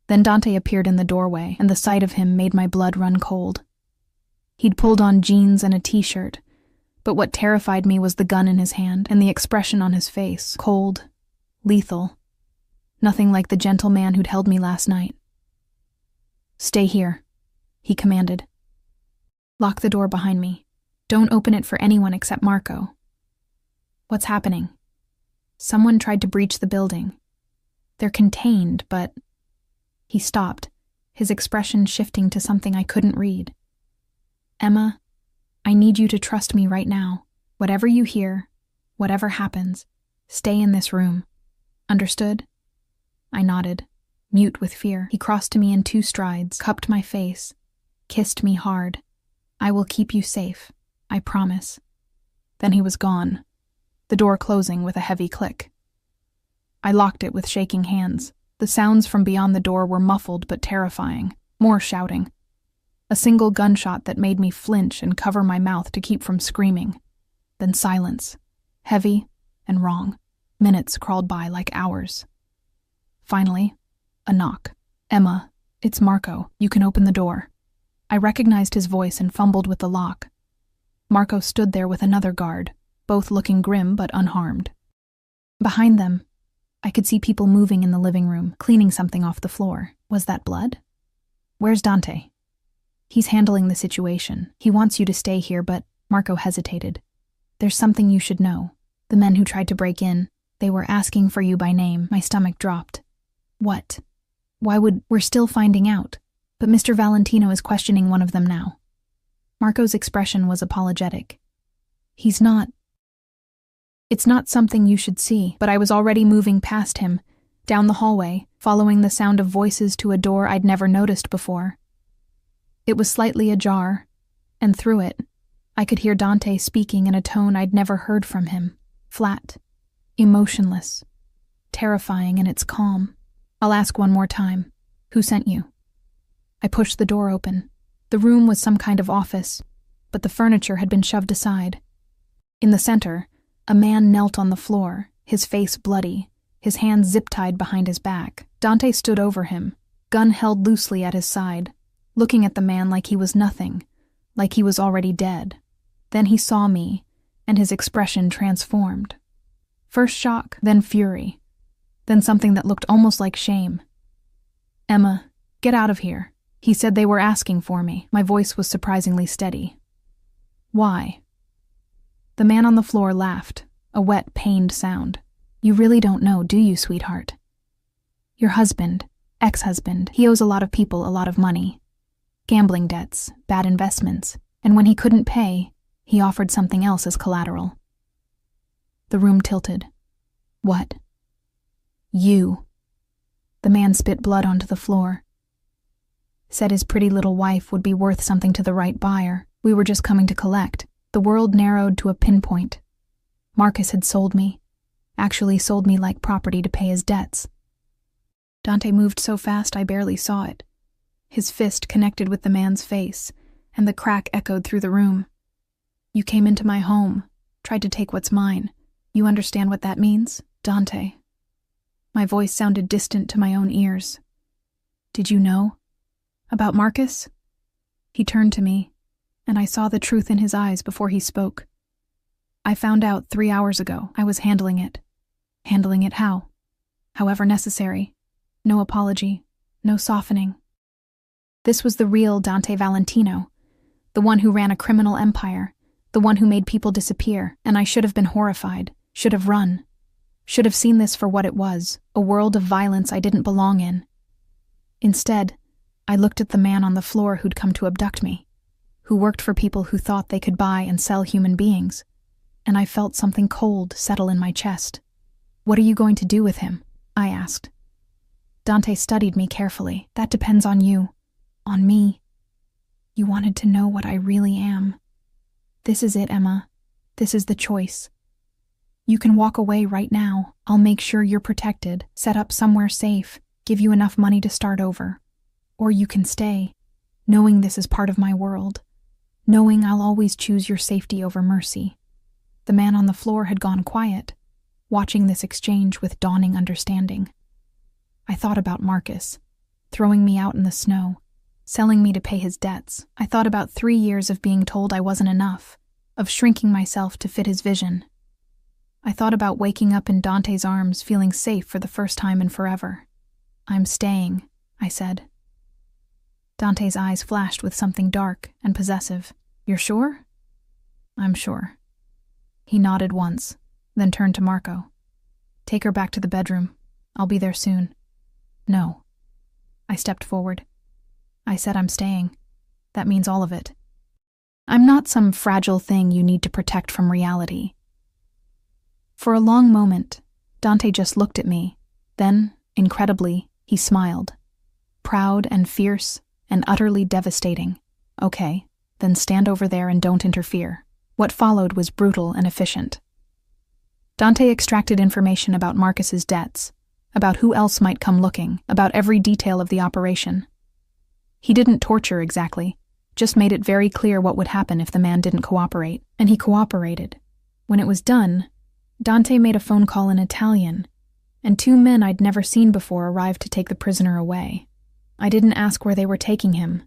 [SPEAKER 1] Then Dante appeared in the doorway, and the sight of him made my blood run cold. He'd pulled on jeans and a t-shirt, but what terrified me was the gun in his hand and the expression on his face, cold, lethal. Nothing like the gentle man who'd held me last night. Stay here, he commanded. Lock the door behind me. Don't open it for anyone except Marco. What's happening? Someone tried to breach the building. They're contained, but... He stopped, his expression shifting to something I couldn't read. Emma, I need you to trust me right now. Whatever you hear, whatever happens, stay in this room. Understood? I nodded, mute with fear. He crossed to me in 2 strides, cupped my face, kissed me hard. I will keep you safe, I promise. Then he was gone, the door closing with a heavy click. I locked it with shaking hands. The sounds from beyond the door were muffled but terrifying. More shouting. A single gunshot that made me flinch and cover my mouth to keep from screaming. Then silence. Heavy and wrong. Minutes crawled by like hours. Finally, a knock. Emma, it's Marco. You can open the door. I recognized his voice and fumbled with the lock. Marco stood there with another guard, both looking grim but unharmed. Behind them, I could see people moving in the living room, cleaning something off the floor. Was that blood? Where's Dante? He's handling the situation. He wants you to stay here, but Marco hesitated. There's something you should know. The men who tried to break in, they were asking for you by name. My stomach dropped. What? We're still finding out. But Mr. Valentino is questioning one of them now. Marco's expression was apologetic. It's not something you should see, but I was already moving past him, down the hallway, following the sound of voices to a door I'd never noticed before. It was slightly ajar, and through it, I could hear Dante speaking in a tone I'd never heard from him, flat, emotionless, terrifying in its calm. "I'll ask one more time. Who sent you?" I pushed the door open. The room was some kind of office, but the furniture had been shoved aside. In the center, a man knelt on the floor, his face bloody, his hands zip-tied behind his back. Dante stood over him, gun held loosely at his side, looking at the man like he was nothing, like he was already dead. Then he saw me, and his expression transformed. First shock, then fury, then something that looked almost like shame. "Emma, get out of here." He said they were asking for me. My voice was surprisingly steady. "Why?" The man on the floor laughed, a wet, pained sound. "You really don't know, do you, sweetheart? Your husband, ex-husband, he owes a lot of people a lot of money. Gambling debts, bad investments, and when he couldn't pay, he offered something else as collateral." The room tilted. "What?" "You." The man spit blood onto the floor. "Said his pretty little wife would be worth something to the right buyer. We were just coming to collect." The world narrowed to a pinpoint. Marcus had sold me. Actually sold me like property to pay his debts. Dante moved so fast I barely saw it. His fist connected with the man's face, and the crack echoed through the room. "You came into my home, tried to take what's mine. You understand what that means, Dante?" My voice sounded distant to my own ears. "Did you know? About Marcus?" He turned to me, and I saw the truth in his eyes before he spoke. "I found out 3 hours ago. I was handling it. Handling it how? However necessary. No apology, no softening. This was the real Dante Valentino, the one who ran a criminal empire, the one who made people disappear, and I should have been horrified, should have run, should have seen this for what it was, a world of violence I didn't belong in. Instead, I looked at the man on the floor who'd come to abduct me, who worked for people who thought they could buy and sell human beings, and I felt something cold settle in my chest. "What are you going to do with him?" I asked. Dante studied me carefully. "That depends on you. On me. You wanted to know what I really am. This is it, Emma. This is the choice. You can walk away right now. I'll make sure you're protected, set up somewhere safe, give you enough money to start over. Or you can stay, knowing this is part of my world, knowing I'll always choose your safety over mercy." The man on the floor had gone quiet, watching this exchange with dawning understanding. I thought about Marcus, throwing me out in the snow, selling me to pay his debts. I thought about 3 years of being told I wasn't enough, of shrinking myself to fit his vision. I thought about waking up in Dante's arms, feeling safe for the first time in forever. "I'm staying," I said. Dante's eyes flashed with something dark and possessive. "You're sure?" "I'm sure." He nodded once, then turned to Marco. "Take her back to the bedroom. I'll be there soon." "No." I stepped forward. "I said I'm staying. That means all of it. I'm not some fragile thing you need to protect from reality." For a long moment, Dante just looked at me. Then, incredibly, he smiled. Proud and fierce and utterly devastating. "Okay, then stand over there and don't interfere." What followed was brutal and efficient. Dante extracted information about Marcus's debts, about who else might come looking, about every detail of the operation. He didn't torture exactly, just made it very clear what would happen if the man didn't cooperate, and he cooperated. When it was done, Dante made a phone call in Italian, and 2 men I'd never seen before arrived to take the prisoner away. I didn't ask where they were taking him.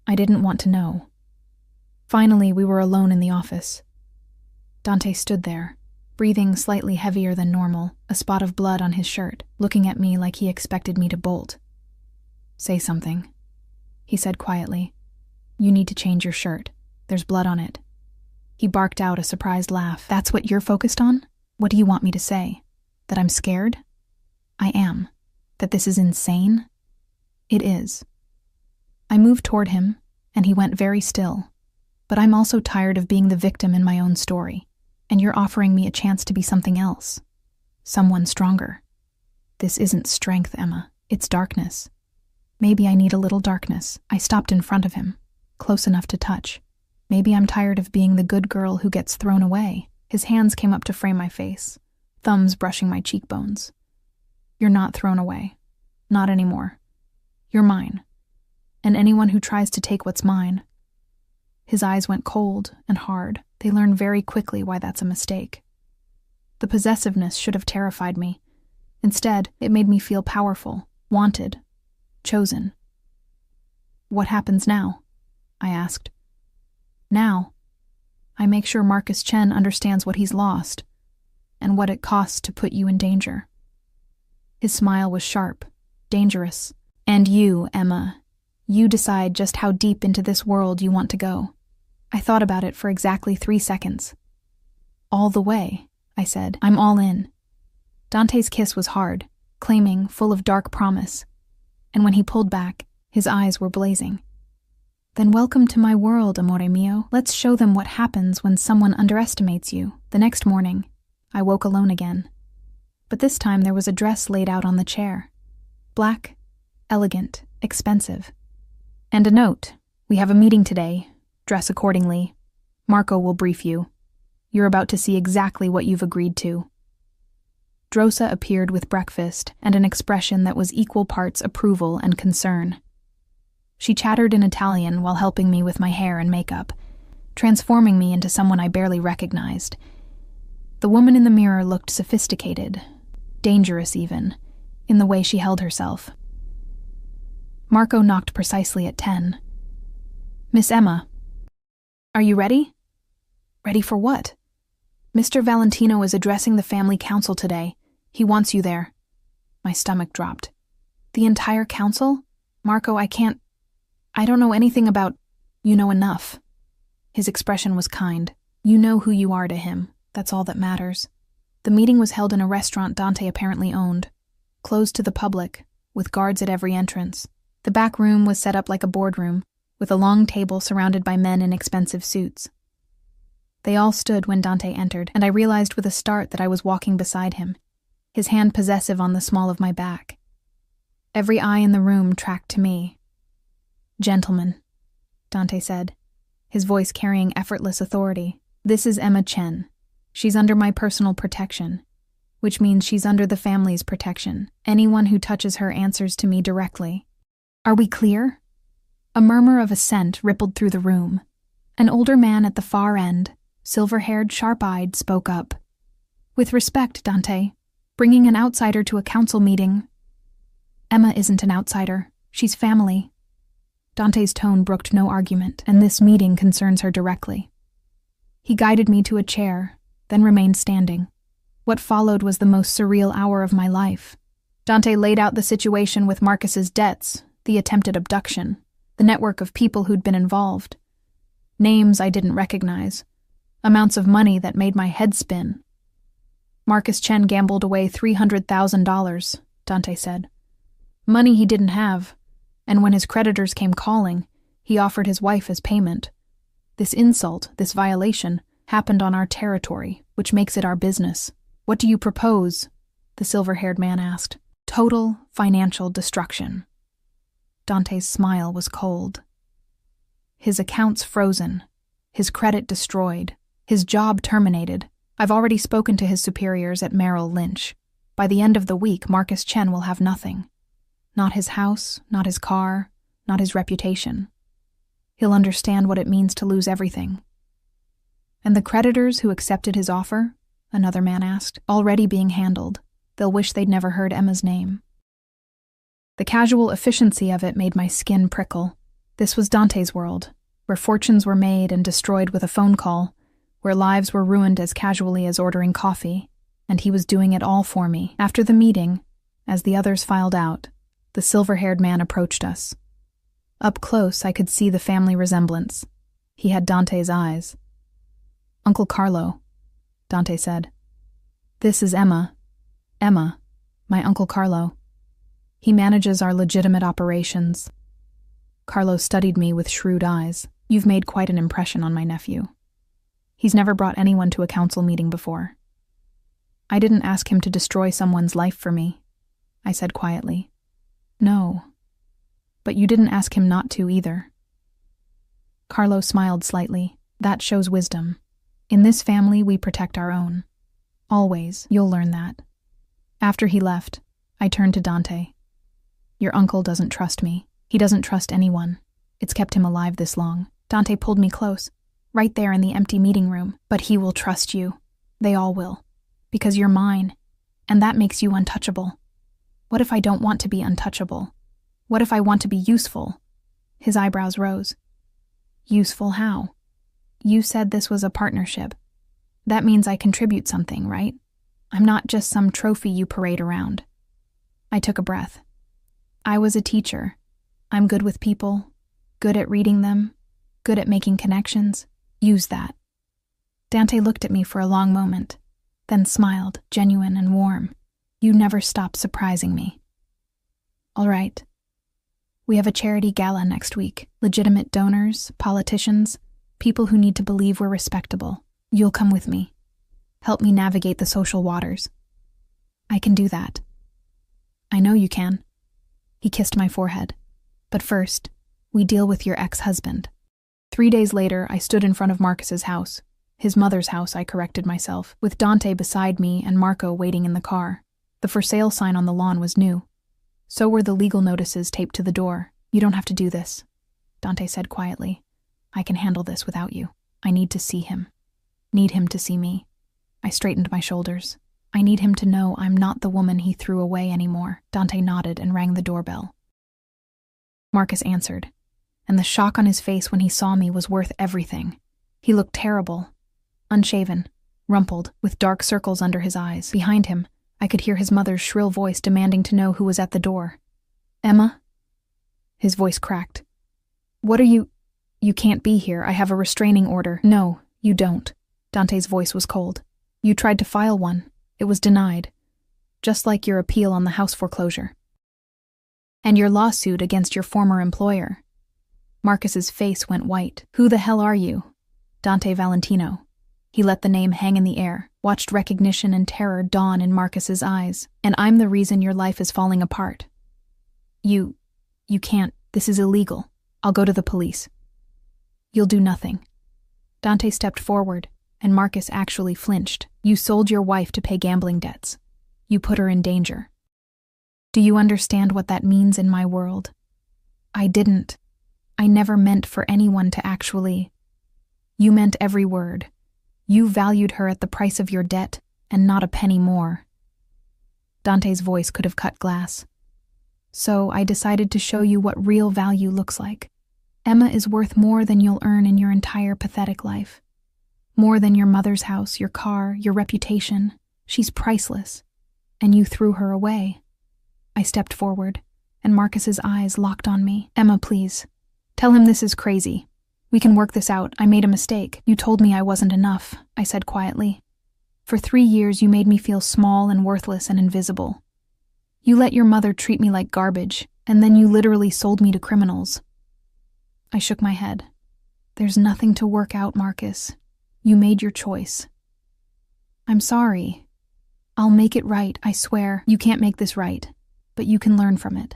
[SPEAKER 1] I didn't want to know. Finally, we were alone in the office. Dante stood there, breathing slightly heavier than normal, a spot of blood on his shirt, looking at me like he expected me to bolt. "Say something," he said quietly. "You need to change your shirt. There's blood on it." He barked out a surprised laugh. "That's what you're focused on? What do you want me to say? That I'm scared? I am. That this is insane? It is." I moved toward him, and he went very still. "But I'm also tired of being the victim in my own story, and you're offering me a chance to be something else. Someone stronger. This isn't strength, Emma. It's darkness. Maybe I need a little darkness. I stopped in front of him, close enough to touch. Maybe I'm tired of being the good girl who gets thrown away. His hands came up to frame my face, thumbs brushing my cheekbones. You're not thrown away. Not anymore. You're mine. And anyone who tries to take what's mine. His eyes went cold and hard. They learn very quickly why that's a mistake. The possessiveness should have terrified me. Instead, it made me feel powerful, wanted, chosen. What happens now? I asked. Now, I make sure Marcus Chen understands what he's lost and what it costs to put you in danger. His smile was sharp, dangerous. And you, Emma, you decide just how deep into this world you want to go. I thought about it for exactly 3 seconds. All the way, I said. I'm all in. Dante's kiss was hard, claiming, full of dark promise. And when he pulled back, his eyes were blazing. Then welcome to my world, amore mio. Let's show them what happens when someone underestimates you. The next morning, I woke alone again. But this time there was a dress laid out on the chair. Black, elegant, expensive. And a note. We have a meeting today. Dress accordingly. Marco will brief you. You're about to see exactly what you've agreed to. Drosa appeared with breakfast and an expression that was equal parts approval and concern. She chattered in Italian while helping me with my hair and makeup, transforming me into someone I barely recognized. The woman in the mirror looked sophisticated, dangerous even, in the way she held herself. Marco knocked precisely at 10. Miss Emma, are you ready? Ready for what? Mr. Valentino is addressing the family council today. He wants you there. My stomach dropped. The entire council? Marco, I don't know anything about... You know enough. His expression was kind. You know who you are to him. That's all that matters. The meeting was held in a restaurant Dante apparently owned, closed to the public, with guards at every entrance. The back room was set up like a boardroom, with a long table surrounded by men in expensive suits. They all stood when Dante entered, and I realized with a start that I was walking beside him, his hand possessive on the small of my back. Every eye in the room tracked to me. Gentlemen, Dante said, his voice carrying effortless authority. This is Emma Chen. She's under my personal protection, which means she's under the family's protection. Anyone who touches her answers to me directly. Are we clear? A murmur of assent rippled through the room. An older man at the far end, silver-haired, sharp-eyed, spoke up. With respect, Dante, bringing an outsider to a council meeting. Emma isn't an outsider. She's family. Dante's tone brooked no argument, and this meeting concerns her directly. He guided me to a chair, then remained standing. What followed was the most surreal hour of my life. Dante laid out the situation with Marcus's debts, the attempted abduction, the network of people who'd been involved. Names I didn't recognize. Amounts of money that made my head spin. Marcus Chen gambled away $300,000, Dante said. Money he didn't have, and when his creditors came calling, he offered his wife as payment. This insult, this violation, happened on our territory, which makes it our business. What do you propose? The silver-haired man asked. Total financial destruction. Dante's smile was cold. His accounts frozen, his credit destroyed, his job terminated. I've already spoken to his superiors at Merrill Lynch. By the end of the week, Marcus Chen will have nothing. Not his house, not his car, not his reputation. He'll understand what it means to lose everything. And the creditors who accepted his offer? Another man asked. Already being handled. They'll wish they'd never heard Emma's name. The casual efficiency of it made my skin prickle. This was Dante's world, where fortunes were made and destroyed with a phone call, where lives were ruined as casually as ordering coffee, and he was doing it all for me. After the meeting, as the others filed out, the silver-haired man approached us. Up close, I could see the family resemblance. He had Dante's eyes. Uncle Carlo, Dante said. This is Emma. Emma, my Uncle Carlo. He manages our legitimate operations. Carlo studied me with shrewd eyes. You've made quite an impression on my nephew. He's never brought anyone to a council meeting before. I didn't ask him to destroy someone's life for me, I said quietly. No. But you didn't ask him not to either. Carlo smiled slightly. That shows wisdom. In this family, we protect our own. Always, you'll learn that. After he left, I turned to Dante. Your uncle doesn't trust me. He doesn't trust anyone. It's kept him alive this long. Dante pulled me close, right there in the empty meeting room. But he will trust you. They all will. Because you're mine. And that makes you untouchable. What if I don't want to be untouchable? What if I want to be useful? His eyebrows rose. Useful how? You said this was a partnership. That means I contribute something, right? I'm not just some trophy you parade around. I took a breath. I was a teacher. I'm good with people, good at reading them, good at making connections. Use that. Dante looked at me for a long moment, then smiled, genuine and warm. You never stop surprising me. All right. We have a charity gala next week. Legitimate donors, politicians, people who need to believe we're respectable. You'll come with me. Help me navigate the social waters. I can do that. I know you can. He kissed my forehead. But first, we deal with your ex-husband. 3 days later, I stood in front of Marcus's house. His mother's house, I corrected myself, with Dante beside me and Marco waiting in the car. The for sale sign on the lawn was new. So were the legal notices taped to the door. You don't have to do this, Dante said quietly. I can handle this without you. I need to see him. Need him to see me. I straightened my shoulders. I need him to know I'm not the woman he threw away anymore. Dante nodded and rang the doorbell. Marcus answered, and the shock on his face when he saw me was worth everything. He looked terrible, unshaven, rumpled, with dark circles under his eyes. Behind him, I could hear his mother's shrill voice demanding to know who was at the door. Emma? His voice cracked. What are you... You can't be here. I have a restraining order. No, you don't. Dante's voice was cold. You tried to file one. It was denied. Just like your appeal on the house foreclosure. And your lawsuit against your former employer. Marcus's face went white. Who the hell are you? Dante Valentino. He let the name hang in the air, watched recognition and terror dawn in Marcus's eyes. And I'm the reason your life is falling apart. You can't. This is illegal. I'll go to the police. You'll do nothing. Dante stepped forward, and Marcus actually flinched. You sold your wife to pay gambling debts. You put her in danger. Do you understand what that means in my world? I didn't. I never meant for anyone to actually. You meant every word. You valued her at the price of your debt, and not a penny more. Dante's voice could have cut glass. So I decided to show you what real value looks like. Emma is worth more than you'll earn in your entire pathetic life. More than your mother's house, your car, your reputation. She's priceless. And you threw her away. I stepped forward, and Marcus's eyes locked on me. Emma, please. Tell him this is crazy. We can work this out. I made a mistake. You told me I wasn't enough, I said quietly. For 3 years, you made me feel small and worthless and invisible. You let your mother treat me like garbage, and then you literally sold me to criminals. I shook my head. There's nothing to work out, Marcus. You made your choice. I'm sorry. I'll make it right, I swear. You can't make this right, but you can learn from it.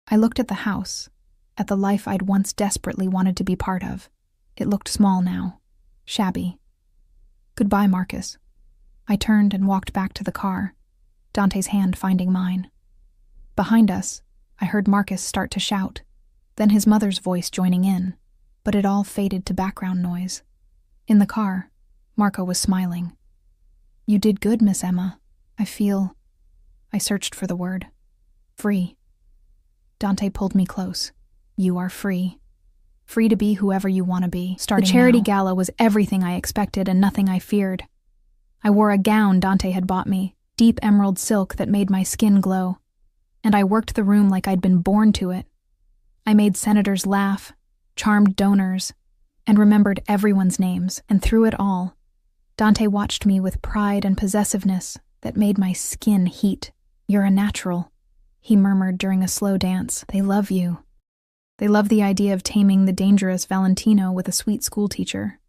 [SPEAKER 1] I looked at the house, at the life I'd once desperately wanted to be part of. It looked small now, shabby. Goodbye, Marcus. I turned and walked back to the car, Dante's hand finding mine. Behind us, I heard Marcus start to shout, then his mother's voice joining in, but it all faded to background noise. In the car, Marco was smiling. You did good, Miss Emma. I searched for the word. Free. Dante pulled me close. You are free. Free to be whoever you want to be. The charity gala was everything I expected and nothing I feared. I wore a gown Dante had bought me, deep emerald silk that made my skin glow. And I worked the room like I'd been born to it. I made senators laugh, charmed donors, and remembered everyone's names. And through it all, Dante watched me with pride and possessiveness that made my skin heat. You're a natural, he murmured during a slow dance. They love you. They love the idea of taming the dangerous Valentino with a sweet schoolteacher.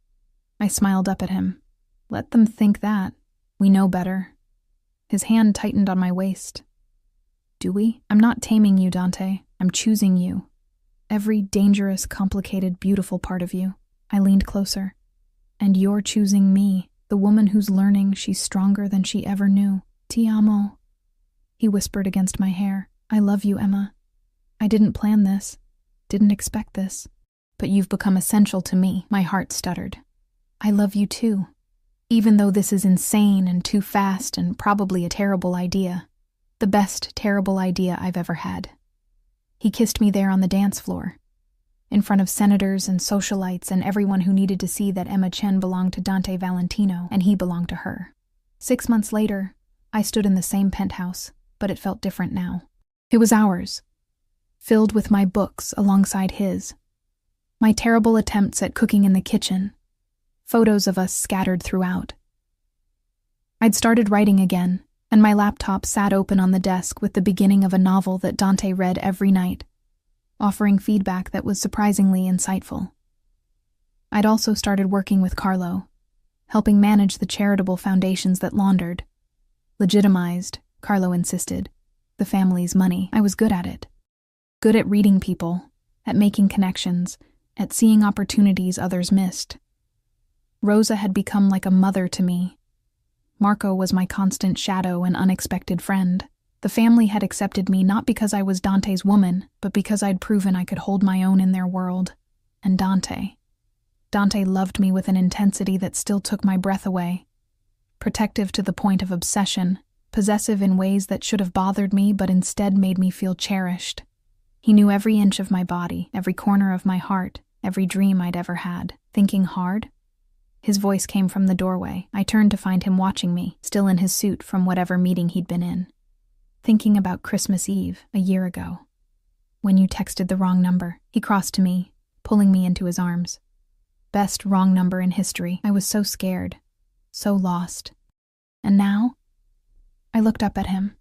[SPEAKER 1] I smiled up at him. Let them think that. We know better. His hand tightened on my waist. Do we? I'm not taming you, Dante. I'm choosing you. Every dangerous, complicated, beautiful part of you. I leaned closer. And you're choosing me, the woman who's learning she's stronger than she ever knew. Ti amo. He whispered against my hair. I love you, Emma. I didn't plan this. Didn't expect this. But you've become essential to me, my heart stuttered. I love you too. Even though this is insane and too fast and probably a terrible idea. The best terrible idea I've ever had. He kissed me there on the dance floor, in front of senators and socialites and everyone who needed to see that Emma Chen belonged to Dante Valentino and he belonged to her. 6 months later, I stood in the same penthouse, but it felt different now. It was ours, filled with my books alongside his, my terrible attempts at cooking in the kitchen, photos of us scattered throughout. I'd started writing again, and my laptop sat open on the desk with the beginning of a novel that Dante read every night, offering feedback that was surprisingly insightful. I'd also started working with Carlo, helping manage the charitable foundations that laundered, legitimized, Carlo insisted, the family's money. I was good at it. Good at reading people, at making connections, at seeing opportunities others missed. Rosa had become like a mother to me. Marco was my constant shadow and unexpected friend. The family had accepted me not because I was Dante's woman, but because I'd proven I could hold my own in their world. And Dante loved me with an intensity that still took my breath away. Protective to the point of obsession, possessive in ways that should have bothered me but instead made me feel cherished. He knew every inch of my body, every corner of my heart, every dream I'd ever had. Thinking hard? His voice came from the doorway. I turned to find him watching me, still in his suit from whatever meeting he'd been in. Thinking about Christmas Eve, a year ago. When you texted the wrong number, he crossed to me, pulling me into his arms. Best wrong number in history. I was so scared, so lost. And now? I looked up at him.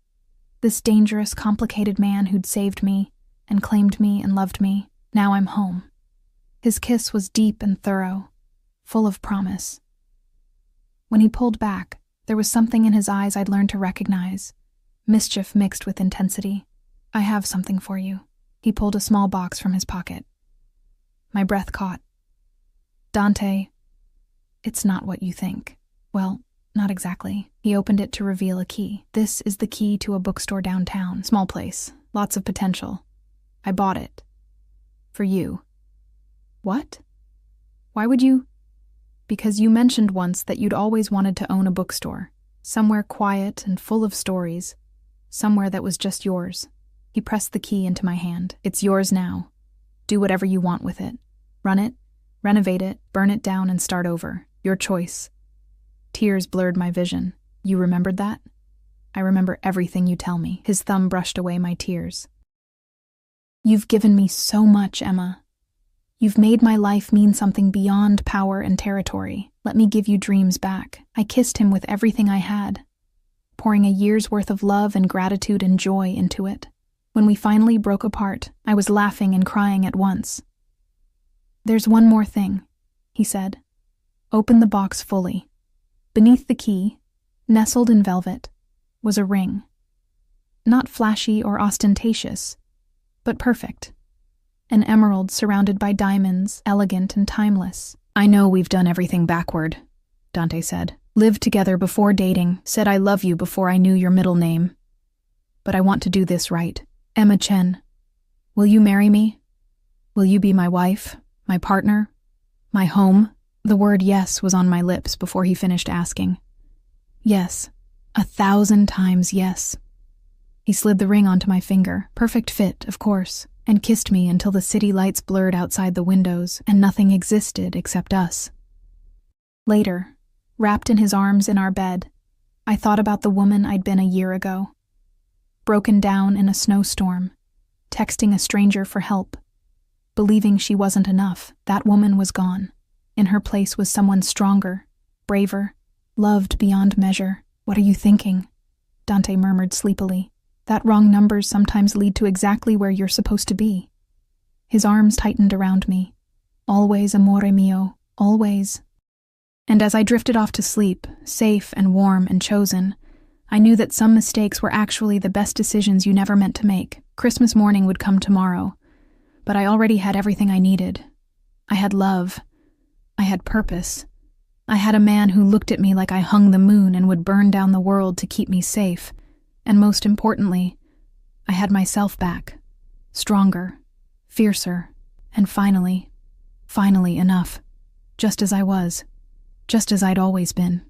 [SPEAKER 1] This dangerous, complicated man who'd saved me, and claimed me and loved me. Now I'm home. His kiss was deep and thorough, full of promise. When he pulled back, there was something in his eyes I'd learned to recognize. Mischief mixed with intensity. I have something for you. He pulled a small box from his pocket. My breath caught. Dante, it's not what you think. Well, not exactly. He opened it to reveal a key. This is the key to a bookstore downtown. Small place. Lots of potential. I bought it. For you. What? Why would you? Because you mentioned once that you'd always wanted to own a bookstore. Somewhere quiet and full of stories. Somewhere that was just yours. He pressed the key into my hand. It's yours now. Do whatever you want with it. Run it, renovate it, burn it down and start over. Your choice. Tears blurred my vision. You remembered that? I remember everything you tell me. His thumb brushed away my tears. You've given me so much, Emma. You've made my life mean something beyond power and territory. Let me give you dreams back. I kissed him with everything I had, pouring a year's worth of love and gratitude and joy into it. When we finally broke apart, I was laughing and crying at once. There's one more thing, he said. Open the box fully. Beneath the key, nestled in velvet, was a ring. Not flashy or ostentatious, but perfect. An emerald surrounded by diamonds, elegant and timeless. I know we've done everything backward, Dante said. Lived together before dating, said I love you before I knew your middle name. But I want to do this right. Emma Chen, will you marry me? Will you be my wife, my partner, my home? The word yes was on my lips before he finished asking. Yes, 1,000 times yes. He slid the ring onto my finger, perfect fit, of course, and kissed me until the city lights blurred outside the windows and nothing existed except us. Later, wrapped in his arms in our bed, I thought about the woman I'd been a year ago. Broken down in a snowstorm, texting a stranger for help, believing she wasn't enough. That woman was gone. In her place was someone stronger, braver, loved beyond measure. What are you thinking? Dante murmured sleepily. That wrong numbers sometimes lead to exactly where you're supposed to be. His arms tightened around me. Always, amore mio, always. And as I drifted off to sleep, safe and warm and chosen, I knew that some mistakes were actually the best decisions you never meant to make. Christmas morning would come tomorrow, but I already had everything I needed. I had love. I had purpose. I had a man who looked at me like I hung the moon and would burn down the world to keep me safe. And most importantly, I had myself back. Stronger, fiercer, and finally enough. Just as I was. Just as I'd always been.